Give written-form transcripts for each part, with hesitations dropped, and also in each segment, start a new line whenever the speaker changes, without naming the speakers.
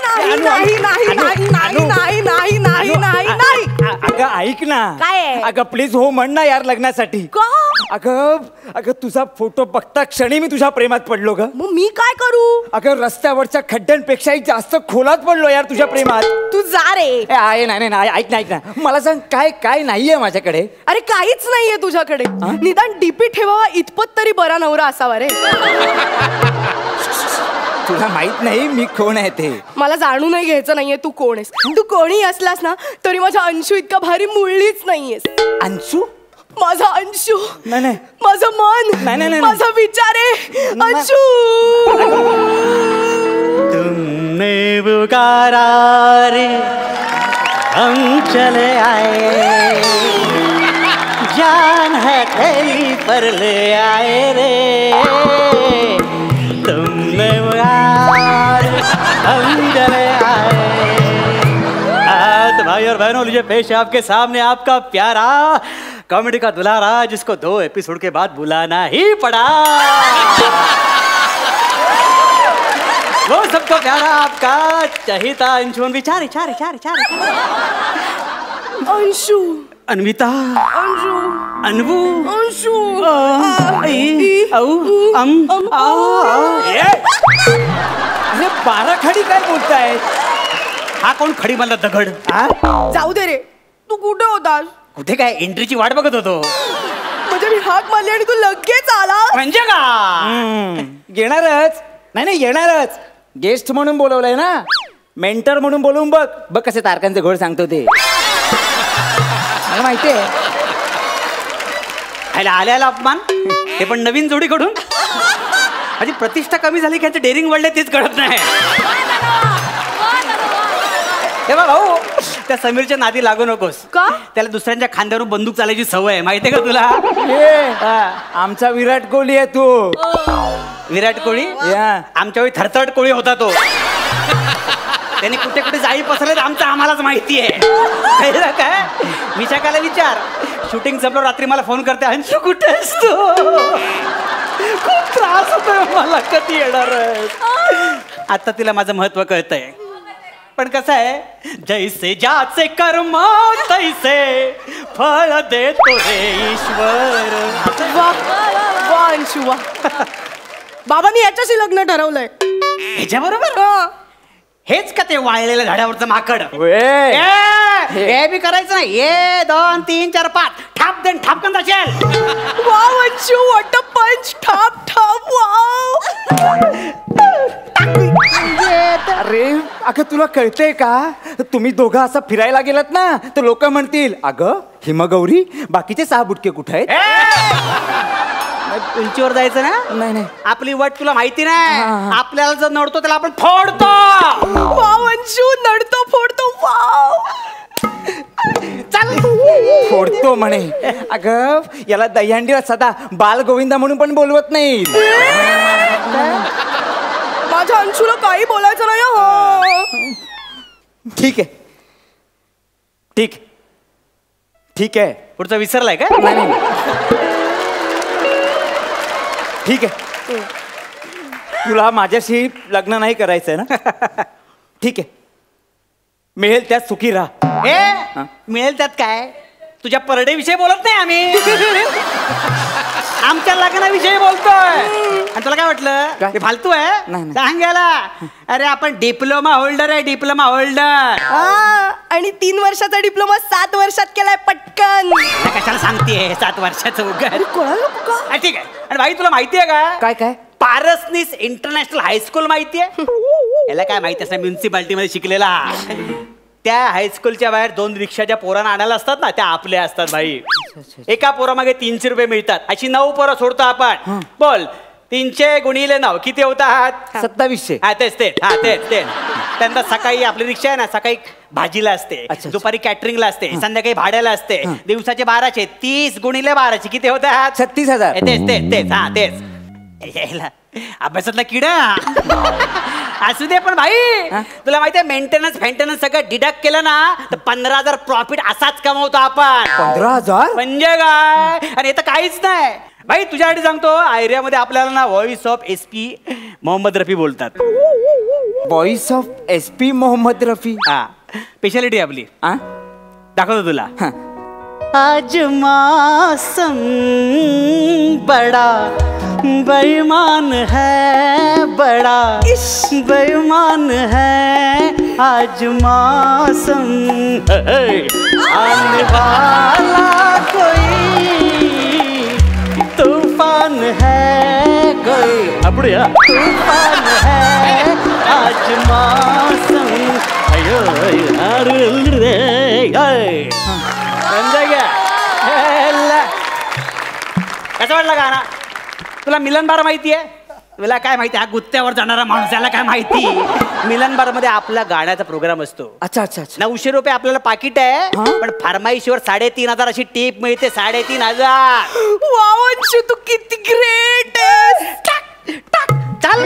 नाही नाही नाही नाही नाही नाही नाही नाही नाही नाही नाही.
अगं ऐक ना.
काय?
अगं प्लीज हो म्हण ना यार लग्नासाठी.
का?
अगं तुझा फोटो बघता क्षणी मी तुझ्या प्रेमात पडलो ग.
मग मी काय करू?
अगं रस्त्यावरच्या खड्ड्यांपेक्षाही जास्त खोलात पडलो यार तुझ्या प्रेमात.
तू जा रे.
आहे नाही नाही ऐक ना मला सांग काय काय नाहीये माझ्याकडे.
अरे काहीच नाहीये तुझ्याकडे. निदान डीपी ठेवावा इतपत तरी बरा नवरा असावा रे.
तुला माहित नाही मी कोण आहे ते.
मला जाणून नाही घ्यायचं नाहीये तू कोण आहेस. तू कोणी असलास ना तरी माझा अंशू इतका भारी मुळलीच नाहीयेस.
अंशू?
माझा अंशू.
नाही
माझं मन.
नाही
माझा विचार आहे अंशू.
तुमने पुकारा रे हम चले आए, जान है तेरी पर ले आए रे. तुमने पुकारा हम चले आए. तो भाई और बहनों लीजिए पेश है आपके सामने आपका प्यारा कॉमेडी का दुलारा, जिसको 2 एपिसोड के बाद बुलाना ही पड़ा. वो सबको प्यारा आपका चहिता अंशु. चारे चारे चारे चारे.
अंशु.
अन्विता.
अंशु.
अनवू.
अंशु.
अरे 12 खडी काय बोलताय.
हा कोण खडी मला दगड.
जाऊ दे रे. तू कुठे होतास?
कुठे काय एंट्रीची वाट बघत होतो.
म्हणजे मी हाक मारली आणि तू लगेच आला.
म्हणजे का
येणारच. नाही येणारच. गेस्ट म्हणून बोलवलंय ना. मेंटर म्हणून बोलवून बघ कसे तारकांचे घोळ सांगतो ते. मला माहितीये.
आल्याला अपमान ते पण नवीन जोडीकडून. माझी प्रतिष्ठा कमी झाली की डेअरिंग वाढले तेच कळत नाही. हे बघ भाऊ त्या समीरच्या नादी लागू नकोस.
का?
त्याला दुसऱ्यांच्या खांद्यावरून बंदूक चालायची सवय आहे माहितीये का तुला.
आमचा विराट कोहली आहे तू.
विराट कोहली आमच्या वेळी थरथरट कोळी होता तो. त्यांनी कुठे कुठे जाळी पसरले आमचं आम्हालाच माहिती आहे. काय विशाखाला विचार. शूटिंग संपलं रात्री मला फोन करते अंशू कुठे असतो. खूप त्रास होतोय मला. कधी येणार. आता तिला माझं महत्व कळतंय. पण कसं आहे जैसे ज्याचे कर्म तैसे फळ देतो रे ईश्वर.
वा अंशू वा. बाबांनी याच्याशी लग्न ठरवलंय.
ह्याच्या बरोबर. हेच का ते वाळलेल्या झाडावरचं माकड. हे बी करायचं नाही. 1 2 3 4 5 ठाप देन ठापकन जाशील.
वाव अंशू व्हॉट अ पंच. ठाप ठाप वाव.
अरे अगं तुला कळतंय का. तुम्ही दोघं असं फिरायला गेलात ना तर लोक म्हणतील अगं हिमगौरी बाकीचे 6 बुटके कुठे आहेत.
उंचीवर जायचं ना.
नाही
आपली वट तुला माहिती नाही. आपल्याला जर नडतो त्याला आपण फोडतो.
वाव अंशू नडतो फोडतो. वाव.
फोडतो म्हणे. अगं याला दहीहंडीला सदा बाल गोविंदा म्हणून पण बोलवत नाही.
माझ्या अंशूला काही बोलायचं नाही. हो
ठीक आहे ठीक आहे.
पुढचा विसरलाय का.
नाही ठीक आहे. तुला माझ्याशी लग्न नाही करायचंय ना. ठीक आहे मिळेल त्यात सुखी राहा.
मिळेल त्यात काय. तुझ्या परडे विषयी बोलत नाही आम्ही. आमच्या लग्नाविषयी बोलतोय. आणि तुला काय वाटलं हे फालतू आहे. सांगायला अरे आपण डिप्लोमा होल्डर आहे. Diploma holder.
आणि 3 वर्षाचा डिप्लोमा 7 वर्षात केलाय पटकन.
कशाला सांगतेय 7 वर्षाचं उगाच.
कोणाला.
ठीक आहे. आणि भाई तुला माहितीये का
काय
पारसनीस इंटरनॅशनल हायस्कूल माहितीये. याला काय माहिती असं म्युन्सिपाल्टी मध्ये शिकलेला. त्या हायस्कूलच्या बाहेर 2 रिक्षा ज्या पोरांना आणायला असतात ना त्या आपल्या असतात भाई. एका पोरामागे 300 रुपये मिळतात. अशी 9 पोरं सोडतो आपण. बोल 300 गुणिले 9 किती होतात.
2700.
हा तेच त्यांना सकाळी आपली रिक्षा आहे ना सकाळी भाजीला असते. दुपारी कॅटरिंगला असते. संध्याकाळी भाड्याला असते. दिवसाचे 1200. 30 गुणिले 1200 किती होतात.
36,000.
तेच अभ्यासातला किडा. असू दे पण भाई तुला माहितीये मेंटेनन्स सगळं डिडक्ट केलं ना तर 15,000 प्रॉफिट असाच कमवतो आपण.
15,000
म्हणजे काय. आणि हे तर काहीच नाही. भाई तुझ्यासाठी सांगतो, एरियामध्ये आपल्याला ना voice of SP Mohammad Rafi बोलतात.
Voice of SP Mohammad Rafi.
हा स्पेशालिटी आपली.
हा
दाखवतो तुला.
हा.
आज मौसम बड़ा बेईमान है, बड़ा बेईमान है आज मौसम. आने वाला कोई तूफान है, कोई अपड़िया तूफान है आज मौसम. अयो कसं वाटलं गाणं तुला? मिलन बार माहिती आहे? तुला काय माहिती? हा गुत्त्यावर जाणारा माणूस, याला काय माहिती? मिलन बार मध्ये आपला गाण्याचा प्रोग्राम असतो.
अच्छा अच्छा अच्छा.
900 रुपये आपल्याला पाकिट आहे, पण फरमाईशीवर 3,500 अशी टीप मिळते. 3,500.
वाव अंशू, तू किती ग्रेट आहेस.
चाल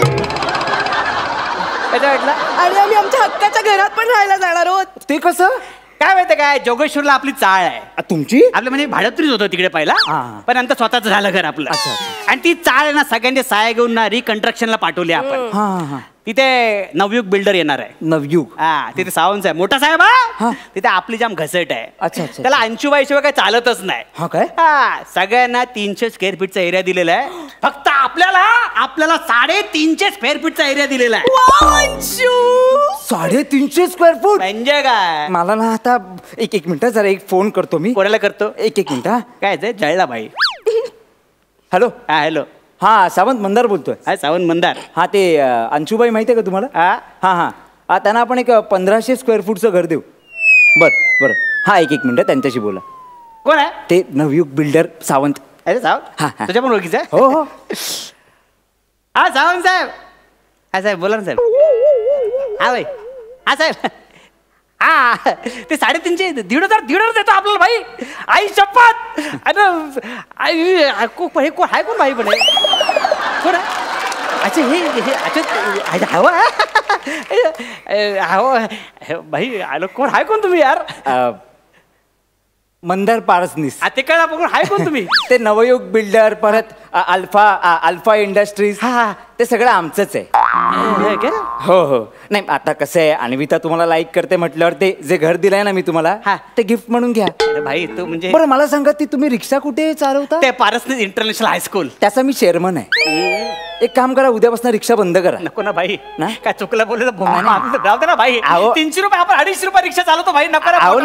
कसं वाटलं?
आणि आम्ही आमच्या हक्काच्या घरात पण राहायला जाणार आहोत.
ते कसं
काय माहितीये काय, जोगेश्वरला आपली चाळ आहे.
तुमची?
आपलं म्हणजे भाडत्रीच होतं तिकडे पहिला,
हा.
पण नंतर स्वतःच झालं घर आपलं.
अच्छा, अच्छा.
आणि ती चाळ आहे ना सगळ्यांचे साया घेऊन ना रिकन्स्ट्रक्शनला पाठवली आपण.
हा हा.
तिथे नवयुग बिल्डर येणार आहे.
नवयुग.
हा तिथे सावंत साहेब, मोठा साहेब. हा तिथे आपली जाम घसट आहे.
अच्छा, अच्छा.
त्याला 80-82 काय चालतच नाही.
हा काय?
हा सगळ्यांना 300 स्क्वेअर फीटचा एरिया दिलेला आहे. फक्त आपल्याला 350 स्क्वेअर फीटचा एरिया दिलेला आहे.
वाव अंशू.
350 square foot.
म्हणजे काय?
मला ना आता एक मिनिट जरा एक फोन करतो मी.
कोणाला करतो?
एक मिनिट. हा
काय ते जळला भाई.
हॅलो.
हा हॅलो.
हा सावंत मंदार बोलतोय.
हा सावंत मंदार.
हा ते अंशुबाई माहिती आहे का तुम्हाला?
हा
हा हा हा त्यांना आपण एक 1500 स्क्वेअर फूटचं घर देऊ. बरं. हा एक मिनिट त्यांच्याशी बोला.
कोण आहे?
ते नवयुग बिल्डर सावंत.
अरे सावंत.
हा, हा.
तुझ्या पण ओळखीचं आहे?
हो हो.
हा सावंत साहेब. हा साहेब बोला ना साहेब. हा भाई. हा साहेब. हा ते 350 1,500 देतो आपल्याला भाई. आई शपथ. अरे कोण आहे कोण भाई पण कोण आहे? अच्छा हे अच्छा हवं भाई आलो. कोण आहे कोण तुम्ही यार?
मंदार पारसनीस.
ते कळलं बघून आहे कोण तुम्ही?
ते नवयुग बिल्डर परत अल्फा इंडस्ट्रीज.
हा
ते सगळं आमचंच आहे. हो हो. नाही आता कसं आहे, अन्विता तुम्हाला लाईक करते म्हटल्यावर ते जे घर दिलंय ना मी तुम्हाला, ते गिफ्ट म्हणून घ्या.
अरे भाई तू म्हणजे
बरं मला सांगा, ती तुम्ही रिक्षा कुठे चालवता?
ते पारसनीस इंटरनॅशनल हायस्कूल.
त्याचा मी चेअरमन आहे. एक काम करा, उद्यापासून रिक्षा बंद करा.
नको ना भाई.
ना?
काय चुकलं बोलले राहते ना भाई. 300 रुपये आपण 250 रुपये रिक्षा चालवतो भाई. नको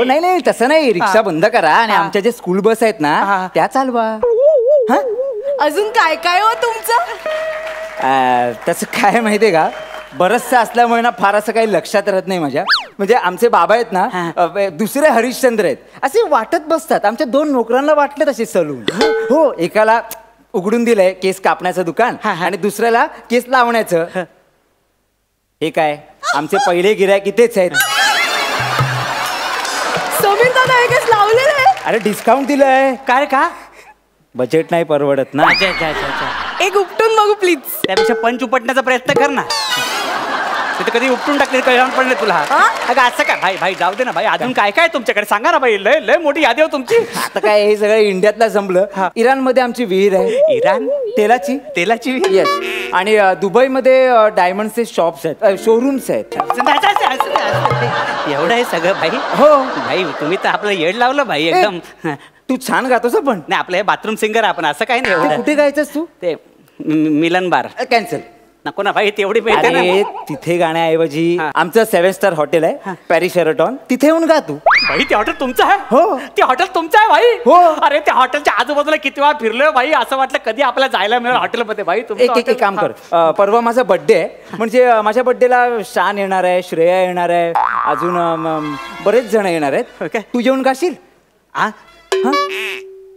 नाही तसं नाही. रिक्षा बंद करा आणि आमच्या जे स्कूल बस आहेत ना त्या चालवा.
अजून काय काय हो तुमचं?
तसं काय माहितीये का, बरचसं असल्यामुळे ना फार असं काही लक्षात राहत नाही माझ्या. म्हणजे आमचे बाबा आहेत ना दुसरे हरिश्चंद्र आहेत, असे वाटत बसतात. आमच्या 2 नोकरांना वाटले तसे सलून. हो एकाला उघडून दिलंय केस कापण्याचं दुकान आणि दुसऱ्याला केस लावण्याचं. हे काय आमचे पहिले गिऱ्हाईक इथेच आहेत.
समीर दादा हे केस लावलेलं आहे.
अरे डिस्काउंट दिलंय.
काय का?
बजेट नाही परवडत ना.
अच्छा.
एक उपटून बघू प्लीज.
त्यापेक्षा पंच उपटण्याचा प्रयत्न कर ना. तिथे कधी उपटून टाकले कळण पडले तुला? अगं असं काय भाई जाऊ दे ना भाई. अजून काय काय तुमच्याकडे सांगा ना भाई. लय मोठी यादी हो तुमची.
आता काय हे सगळं इंडियातला जमलं. इराण मध्ये आमची विहीर आहे.
इराण?
तेलाची
विहीर?
येस. आणि दुबईमध्ये डायमंडचे शॉप्स आहेत, शोरूम्स आहेत.
एवढं आहे सगळं भाई?
हो
भाई तुम्ही तर आपलं येड लावलं भाई एकदम.
तू छान गातोस पण.
नाही आपलं हे बाथरूम सिंगर आपण असं काही नाही. एवढं
कुठे गायचंस तू?
ते मिलन बार.
कॅन्सल.
नको ना भाई तेवढी मिळते ना.
तिथे गाण्याऐवजी आमचं 7 स्टार हॉटेल आहे पॅरिस शेरटॉन, तिथे येऊन गा तू.
भाई ते हॉटेल तुमचं आहे?
हो.
ते हॉटेल तुमचं आहे भाई?
हो.
अरे त्या हॉटेलच्या आजूबाजूला किती वेळा फिरलोय भाई. असं वाटलं कधी आपल्याला जायला मिळेल हॉटेलमध्ये भाई.
एक काम कर, परवा माझा बर्थडे आहे, म्हणजे माझ्या बर्थडेला शान येणार आहे, श्रेया येणार आहे, अजून बरेच जण येणार आहेत. तू येऊन गाशील?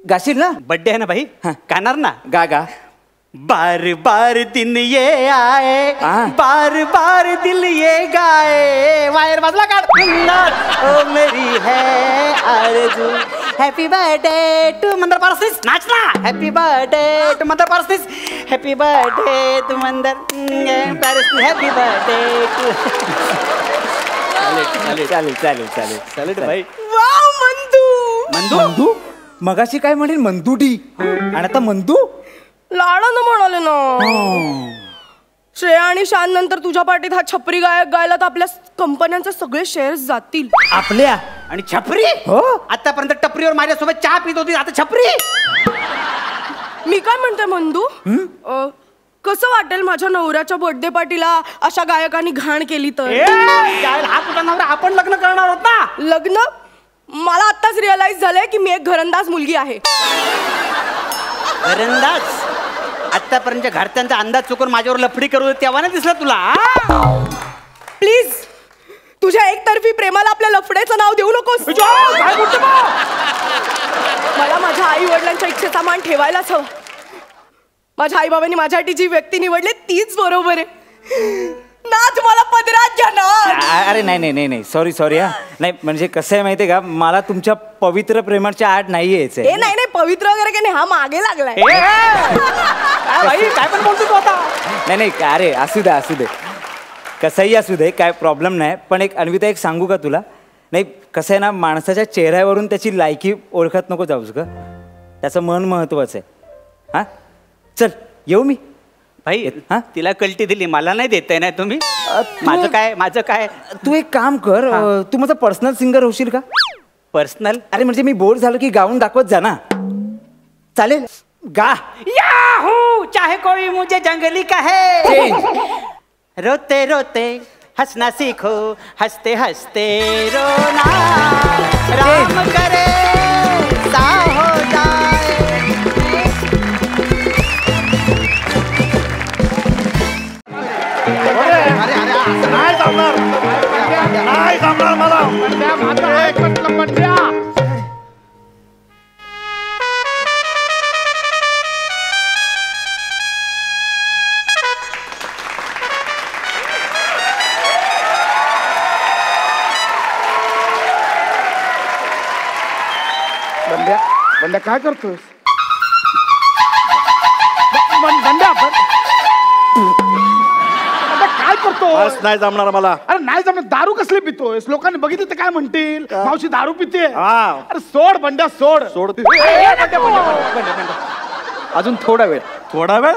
गाशील ना?
बर्थडे आहे ना भाई. गाणार ना?
गा.
बार बार दिन ये आए, बार बार दिल ये गाए. वायर बाजूला काढ. ओ मेरी है आरज़ू. Happy birthday to Mandar Parasnis. नाच ना. Happy birthday to Mandar Parasnis. Happy birthday to Mandar Parasnis. Happy birthday to. चालेल
चालेल
भाई.
वाव मंदू.
मंदू मगाशी काय म्हणेल मंदुडी आणि आता मंदू
लाडानं म्हणाले ना. श्रेया आणि शान नंतर तुझ्या पार्टीत हा छपरी गायक गायला तर आपल्या कंपन्यांचे सगळे शेअर्स जातील.
आपल्या
आणि छपरी
हो
आतापर्यंत टपरीवर माझ्यासोबत चहा पित होती, आता छपरी.
मी काय म्हणते मंदू, कसं वाटेल माझ्या नवऱ्याच्या बर्थडे पार्टीला अशा गायकांनी घाण केली तर?
हा तुझा नवरा, आपण लग्न करणार आहोत ना.
लग्न? मला आत्ताच रिअलाइज झालंय की मी एक घरंदाज मुलगी आहे.
घरंदाज? आतापर्यंत घरच्यांचा अंदाज चुकून माझ्यावर लफडी करू तेव्हा नाही दिसला तुला?
प्लीज तुझ्या एकतर्फी प्रेमाला आपल्या लफड्याचं नाव देऊ नकोस. मला माझ्या आई वडिलांच्या इच्छेचा मान ठेवायलाच हवा. माझ्या आई बाबांनी माझ्यासाठी जी व्यक्ती निवडली तीच बरोबर आहे ना. तुम्हाला पदरात घ्या ना.
अरे नाही नाही नाही नाही सॉरी हा. नाही म्हणजे कसं आहे माहितीये का, मला तुमच्या पवित्र प्रेमाच्या आड नाही यायचंय.
हे नाही नाही पवित्र वगैरे काही नाही, हा मागे लागलाय.
काय पण बोलतो तू आता?
नाही नाही अरे असू दे कसंही असू दे, काय प्रॉब्लेम नाही. पण एक अन्विता एक सांगू का तुला, नाही कसं आहे ना, माणसाच्या चेहऱ्यावरून त्याची लायकी ओळखत नको जाऊस ग, त्याचं मन महत्वाचं आहे. हा चल येऊ मी.
भाई
हा
तिला कल्टी दिली, मला नाही देताय ना तुम्ही. माझं काय
तू एक काम कर, तू माझा पर्सनल सिंगर होशील का?
पर्सनल?
अरे म्हणजे मी बोर झालो की गाऊन दाखवत जा ना. चालेल गा.
याहू चाहे कोई मुझे जंगली कहे, रोते रोते हंसना सीखो, हंसते हंसते रोना, राम करे सा हो जाए.
नाही जमणार मला. बंड्या काय करतोस? बंड्या काय करतोस? नाही जमणार मला. अरे नाही जमणार. दारू कसली पितोयस? लोकांनी बघितलं तर काय म्हणतील? मावशी दारू पिते. अरे सोड बंड्या सोड.
अजून थोडा वेळ.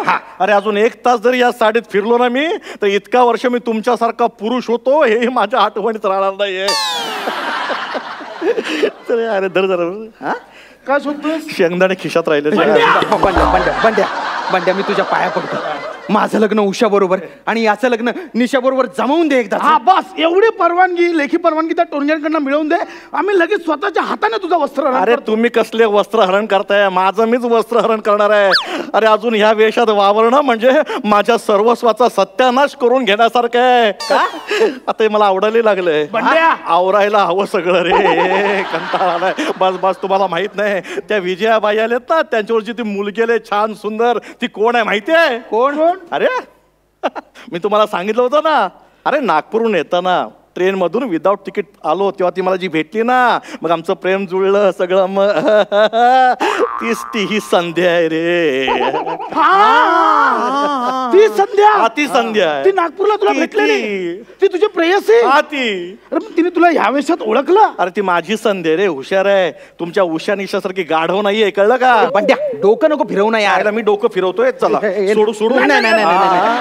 हा अरे अजून 1 तास जरी या साडीत फिरलो ना मी, तर इतका वर्ष मी तुमच्यासारखा पुरुष होतो हे माझ्या आठवणीत राहणार नाहीये. अरे दर जरा
काय शोधतोय?
शेंगदाणे खिशात राहिले.
बंड्या मी तुझ्या पाया पडतो. माझं लग्न उषा बरोबर आणि याचं लग्न निशा बरोबर जमवून दे एकदा.
हा बस एवढी परवानगी, लेखी परवानगी त्या टोरण्यांकडनं मिळवून दे. आम्ही लगेच स्वतःच्या हाताने तुझं वस्त्रहरण. अरे तुम्ही कसले वस्त्रहरण करताय? माझं मीच वस्त्रहरण करणार आहे. अरे अजून ह्या वेशात वावरणं म्हणजे माझ्या सर्वस्वाचा सत्यानाश करून घेण्यासारखं आहे. आता मला आवडायला लागलंय. आवरायला हवं सगळं रे. कंटाळा आलाय. बस तुम्हाला माहित नाही, त्या विजयाबाई आलेत ना, त्यांच्यावरची ती मुलगी आले छान सुंदर, ती कोण आहे माहिती आहे?
कोण?
अरे मी तुम्हाला सांगितलं होतं ना, अरे नागपूरहून येताना ट्रेन मधून विदाउट तिकीट आलो तेव्हा ती मला जी भेटली ना, मग आमचं प्रेम जुळलं सगळं. मग ती ही संध्या आहे रे.
ती संध्या?
ती संध्या आहे.
ती नागपूरला तुला भेटली? ती तुझी प्रेयसी?
हा ती.
अरे तिने तुला ह्या वेशात ओळखलं?
अरे ती माझी संध्या रे, हुशार आहे. तुमच्या उषा निशासारखी गाढव नाहीये, कळलं का?
पण त्या डोकं नको फिरवू ना यार.
मी डोकं फिरवतोय. चला सोडू.
नाही.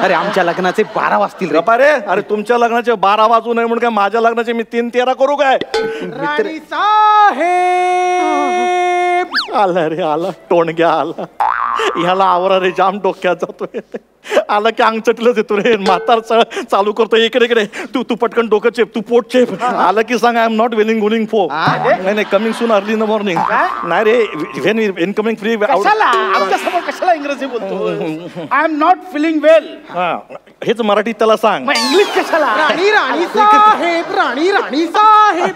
अरे आमच्या लग्नाचे 12 वाजतील रे.
रे अरे तुमच्या लग्नाचे 12 वाजू नये म्हणून काय माझ्या लग्नाचे मी 3-13 करू काय?
राणी साहेब
आला रे, आला टोणग्या आला. ह्याला आवरा रे, जाम डोक्यात जातोय. आला की अंग चटलंच येतो रे. म्हातार चालू करतो इकडे तू पटकन डोकं चेप, तू पोट चेप. आला की सांग आय एम नॉट विलिंग फो. नाही coming soon early in the morning. नाही रे, व्हेन इनकमिंग फ्री.
आमच्या समोर कशाला इंग्रजी बोलतो? I am not feeling well.
हेच मराठीत त्याला सांग.
इंग्लिश कशाला? राणी साहेब.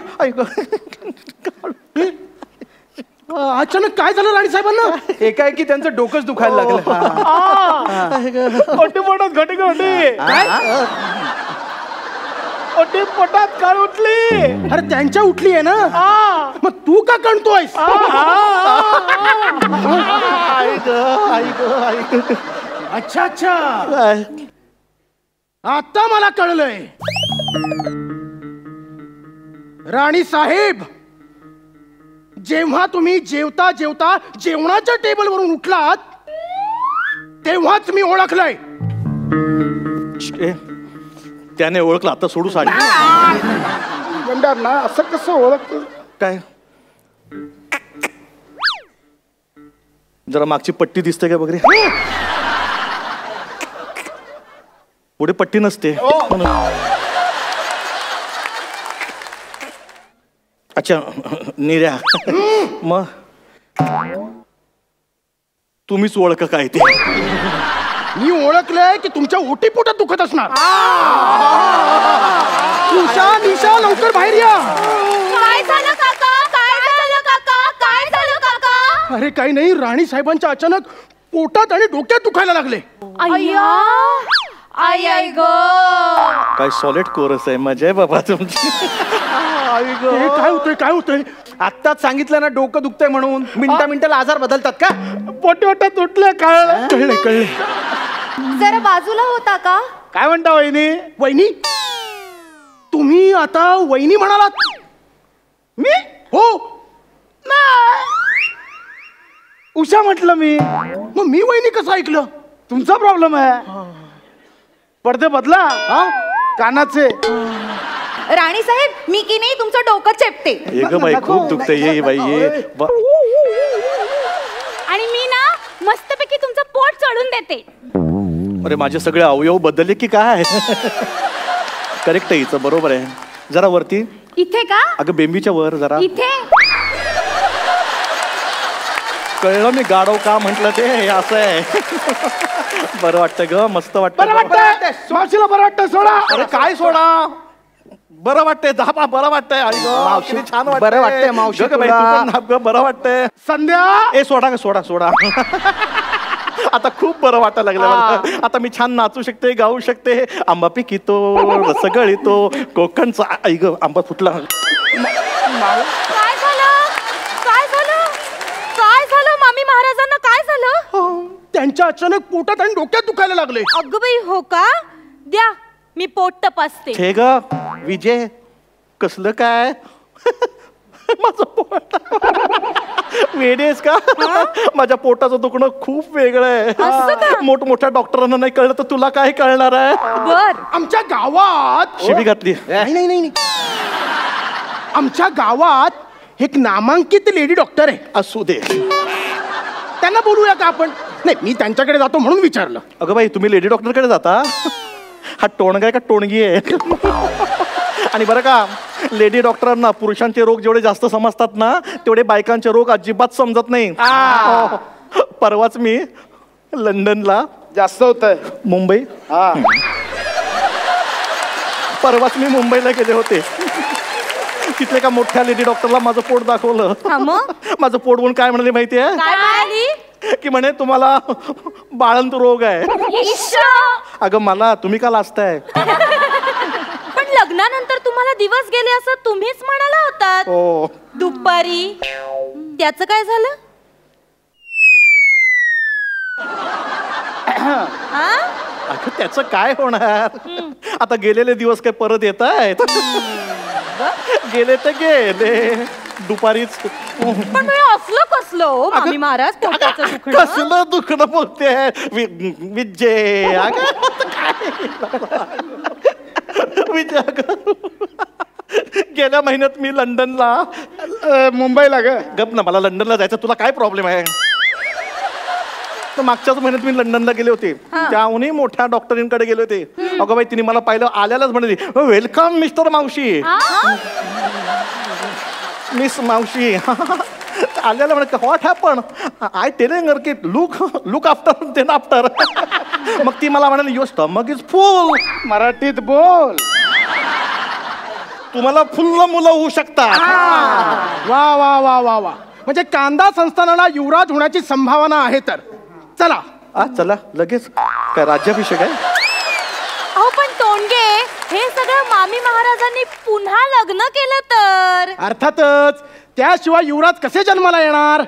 अचानक काय झालं राणी साहेबांना? एकाएकी त्यांचं डोकंच दुखायला लागलं. पोटात काळ उठली. अरे त्यांच्या उठली आहे ना, मग तू का कणतोयस? अच्छा आता मला कळलंय. राणी साहेब जेव्हा तुम्ही जेवता जेवता जेवणाच्या टेबलवरून उठलात तेव्हाच मी ओळखलंय.
त्याने ओळखलं, आता सोडू साडी.
गंडार ना, असं कसं ओळखतं?
काय जरा मागची पट्टी दिसते का वगैरे? पुढे पट्टी नसते. अच्छा निर्या, मग तुम्हीच ओळख काय ते?
मी ओळखलंय की तुमच्या ओटीपोटात दुखत असणार. उषा निशा लवकर बाहेर या.
काय झालं काका? काय झालं काका? काय झालं काका?
अरे काही नाही, राणी साहेबांच्या अचानक पोटात आणि डोक्यात दुखायला लागले.
अय्या, आई आई ग.
काय सॉलिड कोरस आहे, मजा आहे बाबा तुमची.
हे काय होतंय काय होतंय?
आत्ताच सांगितलं ना डोकं दुखतंय म्हणून. मिनिटाला आजार बदलतात का?
पोटात तुटलं. कळलं कळलं.
जरा बाजूला होता का?
काय म्हणता वहिनी? वहिनी तुम्ही आता वहिनी म्हणालात? मी हो
उषा म्हटलं मी.
मग मी वहिनी कसं ऐकलं?
तुमचा प्रॉब्लेम आहे. पडदे बदला. हा कानाचे.
राणी साहेब, मी की नाही तुमचं डोकं चेपते.
ये ग बाई खूप दुखतंय. ये बाई ये.
आणि मी ना मस्तपैकी तुमचं पोट चढून देते.
अरे माझे सगळे अवयव बदलले की काय? करेक्ट आहे, हिचं बरोबर आहे. जरा वरती.
इथे का?
अगं बेंबीच्या वर जरा.
इथे.
कळलं मी गाडव का म्हंटल ते. हे असं आहे. बरं वाटतं ग, मस्त वाटतं.
बरं वाटतंय मावशीला, बरं वाटतंय. सोडा.
अरे काय सोडा, बरं वाटतंय. दहा बरं वाटतंय. आई गं,
मावशी,
किती छान वाटतंय.
बरं वाटतंय मावशी
गं बाई,
तुला.
तू पण बरं वाटतंय.
संध्या
ए सोडा सोडा सोडा. आता खूप बरं वाटायला लागलं मला. आता मी छान नाचू शकते, गाऊ शकते. आंबा पिकितो, रसगळीतो, कोकणचा. आई ग, आंबा फुटला.
काय झालं? काय झालं? काय झालं मामी महाराजांना? काय झालं?
त्यांच्या अचानक पोटात आणि डोक्यात दुखायला लागले.
अगं बाई, हो का? द्या, मी पोट तपासते.
हे ग विजय, कसलं काय? माझं पोट वेडेस का? माझ्या पोटाचं दुखणं खूप वेगळं आहे. मोठमोठ्या डॉक्टरांना नाही कळलं तर तुला काय कळणार आहे?
बर.
आमच्या गावात
शिबी घातली.
नाही. आमच्या गावात एक नामांकित लेडी डॉक्टर आहे.
असू दे.
त्यांना बोलूया का आपण? नाही, मी त्यांच्याकडे जातो म्हणून विचारलं.
अगं बाई, तुम्ही लेडी डॉक्टरकडे जाता? हा टोणगा आहे का टोणगी आहे? आणि बरं का, लेडी डॉक्टरांना पुरुषांचे रोग जेवढे जास्त समजतात ना, तेवढे बायकांचे रोग अजिबात समजत नाही. परवाच मी लंडनला.
जास्त होत आहे.
मुंबई. परवाच मी मुंबईला गेले होते. तिथले का मोठ्या लेडी डॉक्टरला माझं पोट दाखवलं. माझं पोट बघून काय म्हणाले माहितीये? की म्हणे तुम्हाला बाळंत रोग आहे. अगं मला तुम्ही का लाजताय?
पण लग्नानंतर तुम्हाला दिवस गेले असं तुम्हीच म्हणाला होतात.
हो.
दुपारी त्याचं काय झालं?
अगं त्याचं काय होणार? आता गेलेले दिवस काय परत येत आहेत? गेले तर गेले. दुपारीच.
पण असलं कसलं मामी महाराज पोटाचं दुखणं?
कसलं दुखणं बोलते विजय? विजय, गेल्या महिन्यात मी लंडनला.
मुंबईला ग.
गप ना, मला लंडनला जायचं. तुला काय प्रॉब्लेम आहे? तर मागच्याच महिन्यात मी लंडनला गेले होते. त्याहूनही मोठ्या डॉक्टरींकडे गेले होते. अगं बाई, तिने मला पाहिलं आल्यालाच म्हणाली, वेलकम मिस्टर मावशी. मिस मावशी. आल्याला म्हणत, what happen? I telling her की लुक आफ्टर देन आफ्टर. मग ती मला म्हणाली, युअर स्टमक इज फुल.
मराठीत बोल.
तुम्हाला फुल्ल मुलं होऊ शकतात.
वा वा वा वा वा. म्हणजे कांदा संस्थानाला युवराज होण्याची संभावना आहे. तर चला.
चला लगेच. काय राज्याभिषेक आहे?
अहो पण तोंडगे, हे सगळं मामी महाराजांनी पुन्हा लग्न केलं तर?
अर्थातच. त्याशिवाय युवराज कसे जन्माला येणार?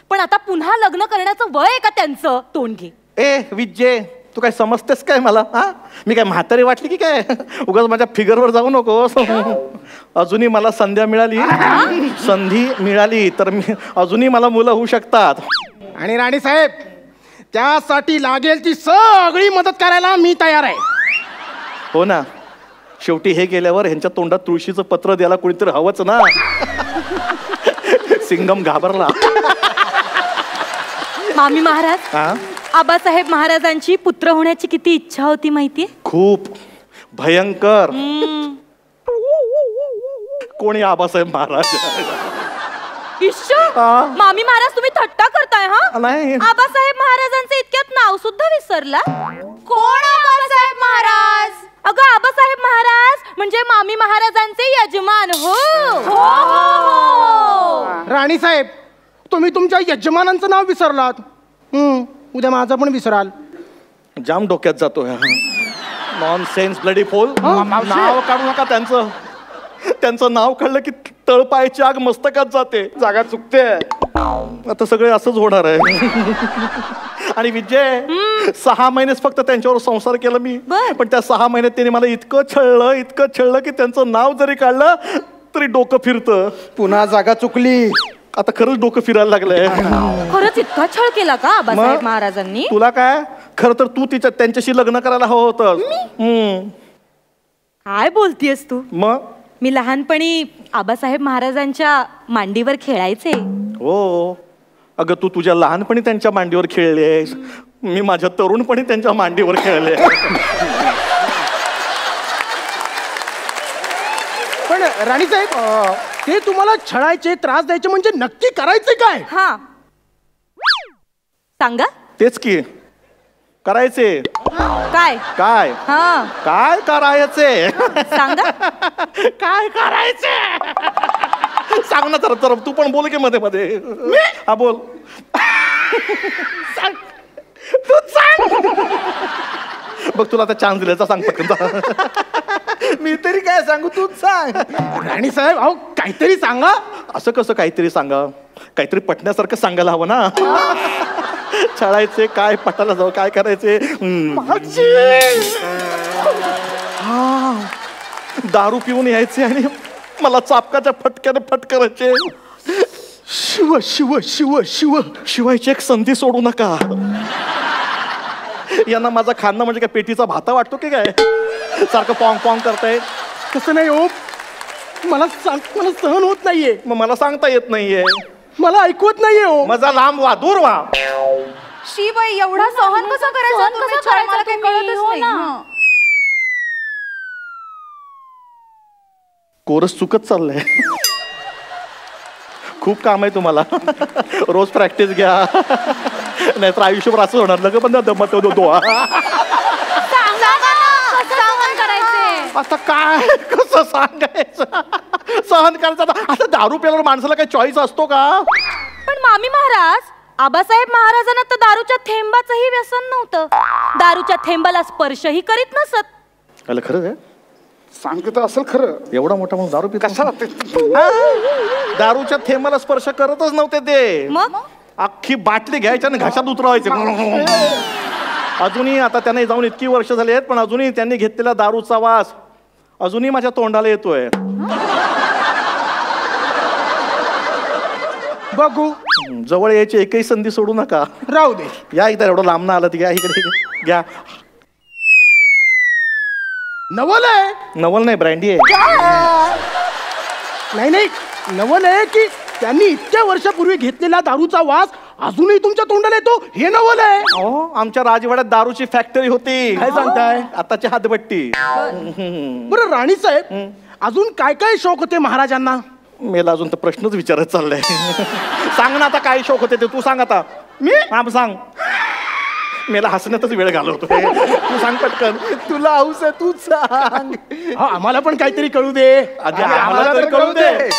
पण आता पुन्हा लग्न करण्याचं वय आहे का त्यांचं? तोंडगे.
ए विजय, तू काय समजतेस काय मला? हा, मी काय म्हातारी वाटली की काय? उगाच माझ्या फिगरवर जाऊ नको. अजूनही मला संधी मिळाली तर मी अजूनही मला मुलं होऊ शकतात.
आणि राणी साहेब, त्यासाठी लागेल ती सगळी मदत करायला मी तयार आहे.
हो ना, शेवटी हे गेल्यावर ह्यांच्या तोंडात तुळशीचं पत्र द्यायला कुणीतरी हवंच ना. सिंगम घाबरला.
मामी महाराज,
हा,
आबासाहेब महाराजांची पुत्र होण्याची किती इच्छा होती माहितीये?
खूप भयंकर. कोणी आबासाहेब महाराज?
मामी महाराज, तुम्ही थट्टा करताय? हा
नाही.
आबासाहेब महाराजांचं इतक्यात नाव सुद्धा विसरला? कोण आबासाहेब महाराज? अगं, आबासाहेब महाराज म्हणजे मामी महाराजांचे यजमान. हो.
राणी साहेब, तुम्ही तुमच्या यजमानांचं नाव विसरलात. उद्या माझं पण विसराल.
जाम डोक्यात जातो. नॉन सेन्स ब्लडी फोल. नाव काढू नका त्यांचं. त्यांचं नाव काढलं की तळपायची आग मस्तकात जाते. जागा चुकते. आता सगळे असंच होणार आहे. आणि विजय, 6 महिनेच फक्त त्यांच्यावर संसार केला मी. पण त्या 6 महिन्यात त्यांनी मला इतकं छळलं की त्यांचं नाव जरी काढलं तरी डोकं फिरतं.
पुन्हा जागा चुकली.
आता खरंच डोकं फिरायला लागलंय.
खरंच इतका छळ केला का आबासाहेब महाराजांनी?
तुला काय, खरं तर तू त्यांच्याशी लग्न करायला हवं होतं.
काय बोलतीयस तू?
मग
मी लहानपणी आबासाहेब महाराजांच्या मांडीवर खेळायचे.
हो, अगं तू तुझ्या लहानपणी त्यांच्या मांडीवर खेळलेस. मी माझ्या तरुणपणी त्यांच्या मांडीवर खेळले.
पण राणी साहेब, ते तुम्हाला छळायचे, त्रास द्यायचे म्हणजे नक्की करायचे काय?
हा, सांगा.
तेच की करायचे.
काय
काय
हा
काय करायचे?
सांगा.
काय करायचे? सांग ना जरा. तू पण बोल की मध्ये मध्ये. हा बोल. सांग. तू सांग. बघ, तुला आता चान्स दिल्याचा सांग पटकन.
मी तरी काय सांगू, तूच सांग.
राणी साहेब, अहो काहीतरी सांगा.
असं कसं काहीतरी सांगा? काहीतरी पटण्यासारखं सांगायला हवं ना. छळायचे काय, पटायला जाऊ, काय करायचे? दारू पिऊन यायचे आणि मला चापकाच्या फटक्याने फटकारायचे.
शिव शिव शिव शिव
शिवायची एक संधी सोडू नका. यांना माझा खाणं म्हणजे काय पेटीचा भाता वाटतो की काय? सारखं पॉंग पॉंग करताय.
तसं नाही हो, मला सहन होत नाहीये.
मग मला सांगता येत नाहीये.
मला ऐकवत नाहीये हो.
माझा लांब वा, दूर वा.
शिवाय एवढा सहन कसं करायचं? मला काही कळतच नाही.
कोरस चुकत चाललंय. खूप काम आहे तुम्हाला. रोज प्रॅक्टिस घ्या, नाहीतर आयुष्यभर असं होणार. लग पण दमत दो. आता काय कसं सांगायचं? सहन करायचं. आता दारू प्यायला माणसाला काही चॉईस असतो का?
पण मामी महाराज, आबासाहेब महाराजांना तर दारूच्या थेंबाचंही व्यसन नव्हतं. दारूच्या थेंबाला स्पर्शही करीत नसत.
खरंच आहे?
सांगत असेल खरं.
एवढा मोठा म्हणून दारू पित कशाला? दारूच्या थेंबाला स्पर्श करतच नव्हते ते.
मग
अख्खी बाटली घ्यायची आणि घशात उतरवायचे. अजूनही, आता त्यांना जाऊन इतकी वर्ष झाली आहेत, पण अजूनही त्यांनी घेतलेला दारूचा वास अजूनही माझ्या तोंडाला येतोय.
बघू.
जवळ यायची एकही संधी सोडू नका.
राहू दे.
या इथं, एवढं लांब ना आलं ती. घ्या इकडे, घ्या.
नवल आहे.
नवल नाही, ब्रँडी आहे.
नाही, नवल आहे की त्यांनी इतक्या वर्षापूर्वी घेतलेला दारूचा वास अजूनही तुमच्या तोंडाला येतो, हे नवल आहे.
हो, आमच्या राजवाड्यात दारूची फॅक्टरी होती.
काय सांगताय?
आताची हातभट्टी.
बरं राणी साहेब, अजून काय काय शौक होते महाराजांना?
मेला अजून तर प्रश्नच विचारत चाललाय. सांग ना आता, काय शौक होते ते तू सांग आता.
मी?
हा सांग. मेला हसण्यातच वेळ घालवतो. तू सांग पटकन.
तुला हौस आहे, तूच सांग.
आम्हाला पण काहीतरी कळू दे.
आम्हाला तर कळू दे.